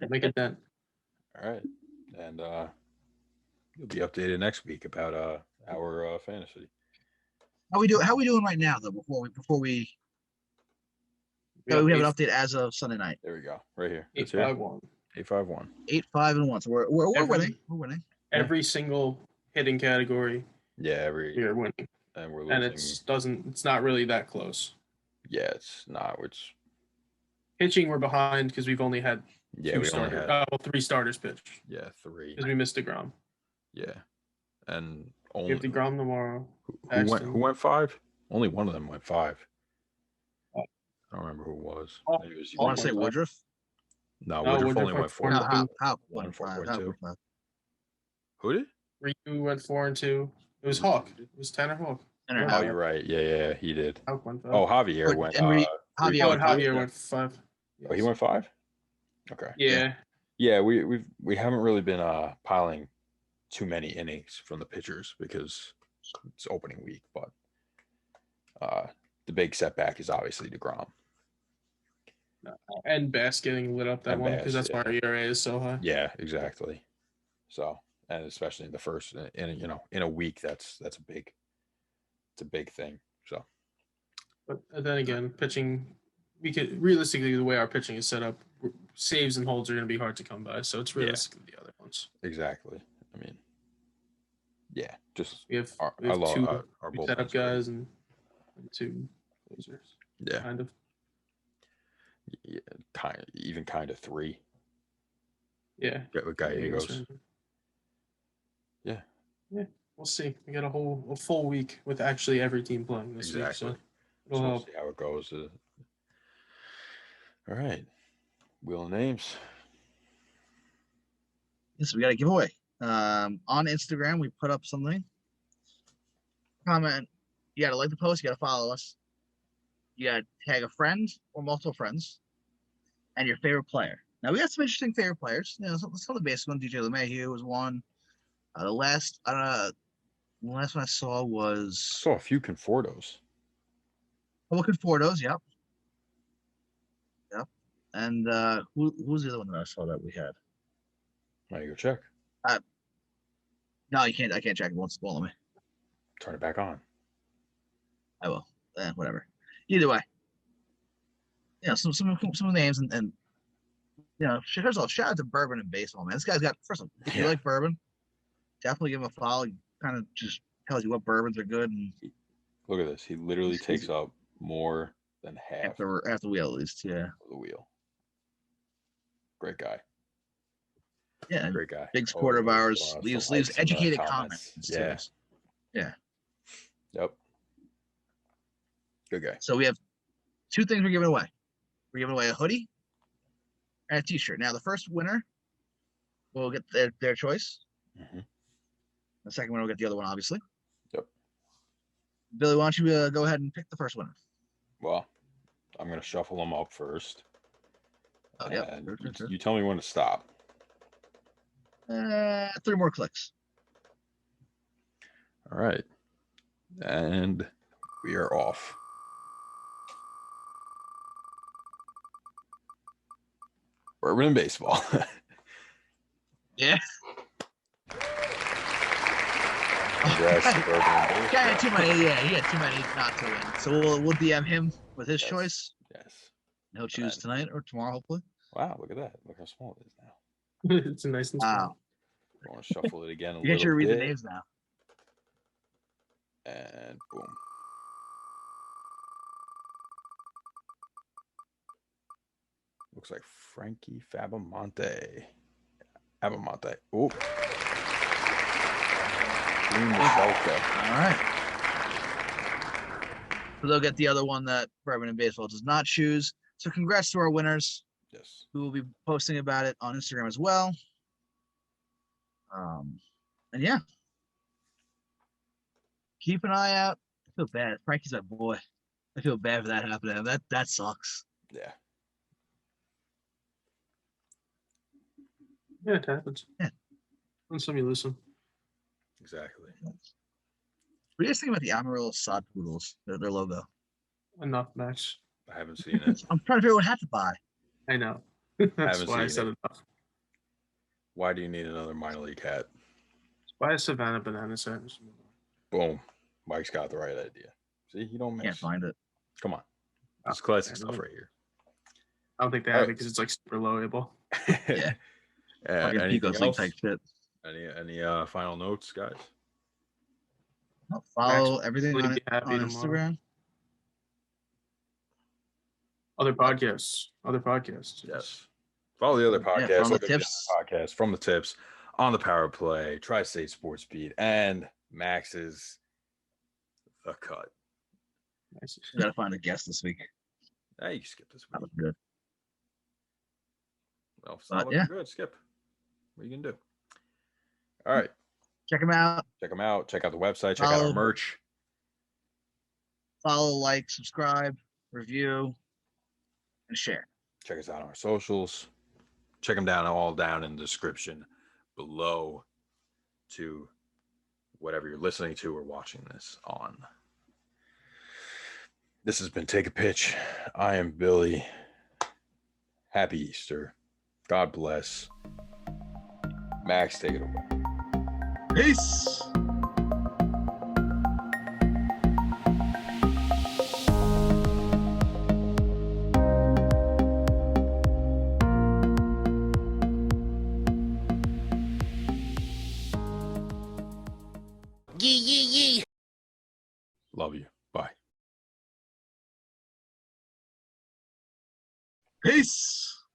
Speaker 3: Make it then.
Speaker 1: All right, and you'll be updated next week about our fantasy.
Speaker 2: How we doing right now though? Before we have an update as of Sunday night.
Speaker 1: There we go, right here.
Speaker 3: 8-5-1.
Speaker 1: 8-5-1.
Speaker 2: 8-5-1. So we're winning. We're winning.
Speaker 3: Every single hitting category.
Speaker 1: Yeah,
Speaker 3: we're winning,
Speaker 1: and we're losing.
Speaker 3: And it's not really that close.
Speaker 1: Yeah, it's not.
Speaker 3: Pitching, we're behind because we've only had
Speaker 1: 3
Speaker 3: starters pitch.
Speaker 1: Yeah, 3.
Speaker 3: Because we missed DeGrom.
Speaker 1: Yeah, and
Speaker 3: only we have DeGrom tomorrow.
Speaker 1: Who went 5? Only one of them went 5. I don't remember who it was.
Speaker 2: I want to say Woodruff.
Speaker 1: No, Woodruff only went 4.
Speaker 2: How
Speaker 1: 1-4-2. Who did?
Speaker 3: Ryu went 4 and 2. It was Hawk. It was Tanner Hawk.
Speaker 1: Oh, you're right. Yeah, he did.
Speaker 3: Hawk went 5.
Speaker 1: Oh, Javier went.
Speaker 3: Javier went 5.
Speaker 1: Yes. Oh, he went 5. Okay.
Speaker 3: Yeah.
Speaker 1: Yeah, we haven't really been piling too many innings from the pitchers because it's opening week. But the big setback is obviously DeGrom.
Speaker 3: And Bass getting lit up that
Speaker 1: And
Speaker 3: one because
Speaker 1: Bass,
Speaker 3: that's why our ERA is so high.
Speaker 1: Yeah, exactly. So, and especially in the first, in a week, it's a big thing. So,
Speaker 3: but then again, pitching, we could realistically the way our pitching is set up, saves and holds are going to be hard to come by. So it's realistically the other ones.
Speaker 1: Exactly. I mean, yeah, just
Speaker 3: we have
Speaker 1: our
Speaker 3: two
Speaker 1: bullpen's
Speaker 3: setup guys and 2 losers.
Speaker 1: Yeah,
Speaker 3: kind of.
Speaker 1: Yeah, kind of 3.
Speaker 3: Yeah,
Speaker 1: with Gallegos. Yeah,
Speaker 3: we'll see. We got a full week with actually every team playing this week, so it'll
Speaker 1: we'll
Speaker 3: help.
Speaker 1: see how it goes. All right, wheel of names.
Speaker 2: Yes, we got a giveaway. On Instagram, we put up something. Comment. You got to like the post. You got to follow us. You got to tag a friend or multiple friends, and your favorite player. Now we got some interesting favorite players. Some of the basic ones. DJ LeMahieu was one. The last one I saw was.
Speaker 1: I saw a few Confortos.
Speaker 2: Confortos, yep. And who's the other one that I saw that we had?
Speaker 1: Now you go check.
Speaker 2: No, you can't. I can't check. It won't spoil me.
Speaker 1: Turn it back on.
Speaker 2: I will. Whatever. Either way. Some names and first of all, shout out to Bourbon and baseball, man. This guy's got. First of all, if you like bourbon, definitely give him a follow. He kind of just tells you what bourbons are good. And
Speaker 1: look at this. He literally takes up more than half
Speaker 2: the wheel, at least. Yeah.
Speaker 1: Of the wheel. Great guy.
Speaker 2: Yeah,
Speaker 1: great guy.
Speaker 2: Big supporter of ours. Leaves educated comments.
Speaker 1: Yeah. Yep. Good guy.
Speaker 2: So we have 2 things we're giving away. We're giving away a hoodie and a T-shirt. Now the first winner will get their choice.
Speaker 1: Mm-hmm.
Speaker 2: The second winner will get the other one, obviously.
Speaker 1: Yep.
Speaker 2: Billy, why don't you go ahead and pick the first winner?
Speaker 1: Well, I'm going to shuffle them up first.
Speaker 2: Oh, yeah.
Speaker 1: You tell me when to stop.
Speaker 2: 3 more clicks.
Speaker 1: All right. And we are off. Bourbon and baseball.
Speaker 2: Yeah.
Speaker 1: Congrats to Bourbon and baseball.
Speaker 2: He had too many not to win. So we'll DM him with his choice.
Speaker 1: Yes.
Speaker 2: And he'll choose tonight or tomorrow, hopefully.
Speaker 1: Wow, look at that. Look how small it is now.
Speaker 3: It's a nice and small.
Speaker 1: I want to shuffle it again a
Speaker 2: little bit. You get to read the names now.
Speaker 1: And boom. Looks like Frankie Fabamonte. Oh.
Speaker 2: All right. So they'll get the other one that Bourbon and Baseball does not choose. So congrats to our winners.
Speaker 1: Yes.
Speaker 2: Who will be posting about it on Instagram as well. And yeah. Keep an eye out. I feel bad. Frankie's my boy. I feel bad for that happening. That sucks.
Speaker 1: Yeah.
Speaker 3: Yeah, it happens.
Speaker 2: Yeah.
Speaker 3: When some you listen.
Speaker 1: Exactly.
Speaker 2: What do you guys think about the Amarillo sod poodles? Their logo.
Speaker 3: Enough, Max.
Speaker 1: I haven't seen it.
Speaker 2: I'm trying to figure out what hat to buy.
Speaker 3: I know. That's why I said enough.
Speaker 1: Why do you need another minor league hat?
Speaker 3: Buy a Savannah banana set.
Speaker 1: Boom. Mike's got the right idea. See, you don't miss.
Speaker 2: Can't find it.
Speaker 1: Come on. It's classic stuff right here.
Speaker 3: I don't think they have it because it's like super low-able.
Speaker 2: Yeah.
Speaker 1: Anything else?
Speaker 2: Type shit.
Speaker 1: Any final notes, guys?
Speaker 2: Follow everything on Instagram.
Speaker 3: Other podcasts.
Speaker 1: Yes. Follow the other podcasts.
Speaker 2: From the tips.
Speaker 1: Podcast from the tips on the Power Play, Tri-State Sports Beat, and Max's The Cut.
Speaker 2: Nice. We gotta find a guest this week.
Speaker 1: Hey, you can skip this week.
Speaker 2: That was good.
Speaker 1: Well, if it's not looking good, skip. What are you gonna do? All right.
Speaker 2: Check them out.
Speaker 1: Check out the website. Check out our merch.
Speaker 2: Follow, like, subscribe, review, and share.
Speaker 1: Check us out on our socials. Check them all down in the description below. to whatever you're listening to or watching this on. This has been Take a Pitch. I am Billy. Happy Easter. God bless. Max, take it away.
Speaker 2: Peace.
Speaker 4: Yee.
Speaker 1: Love you. Bye.
Speaker 2: Peace.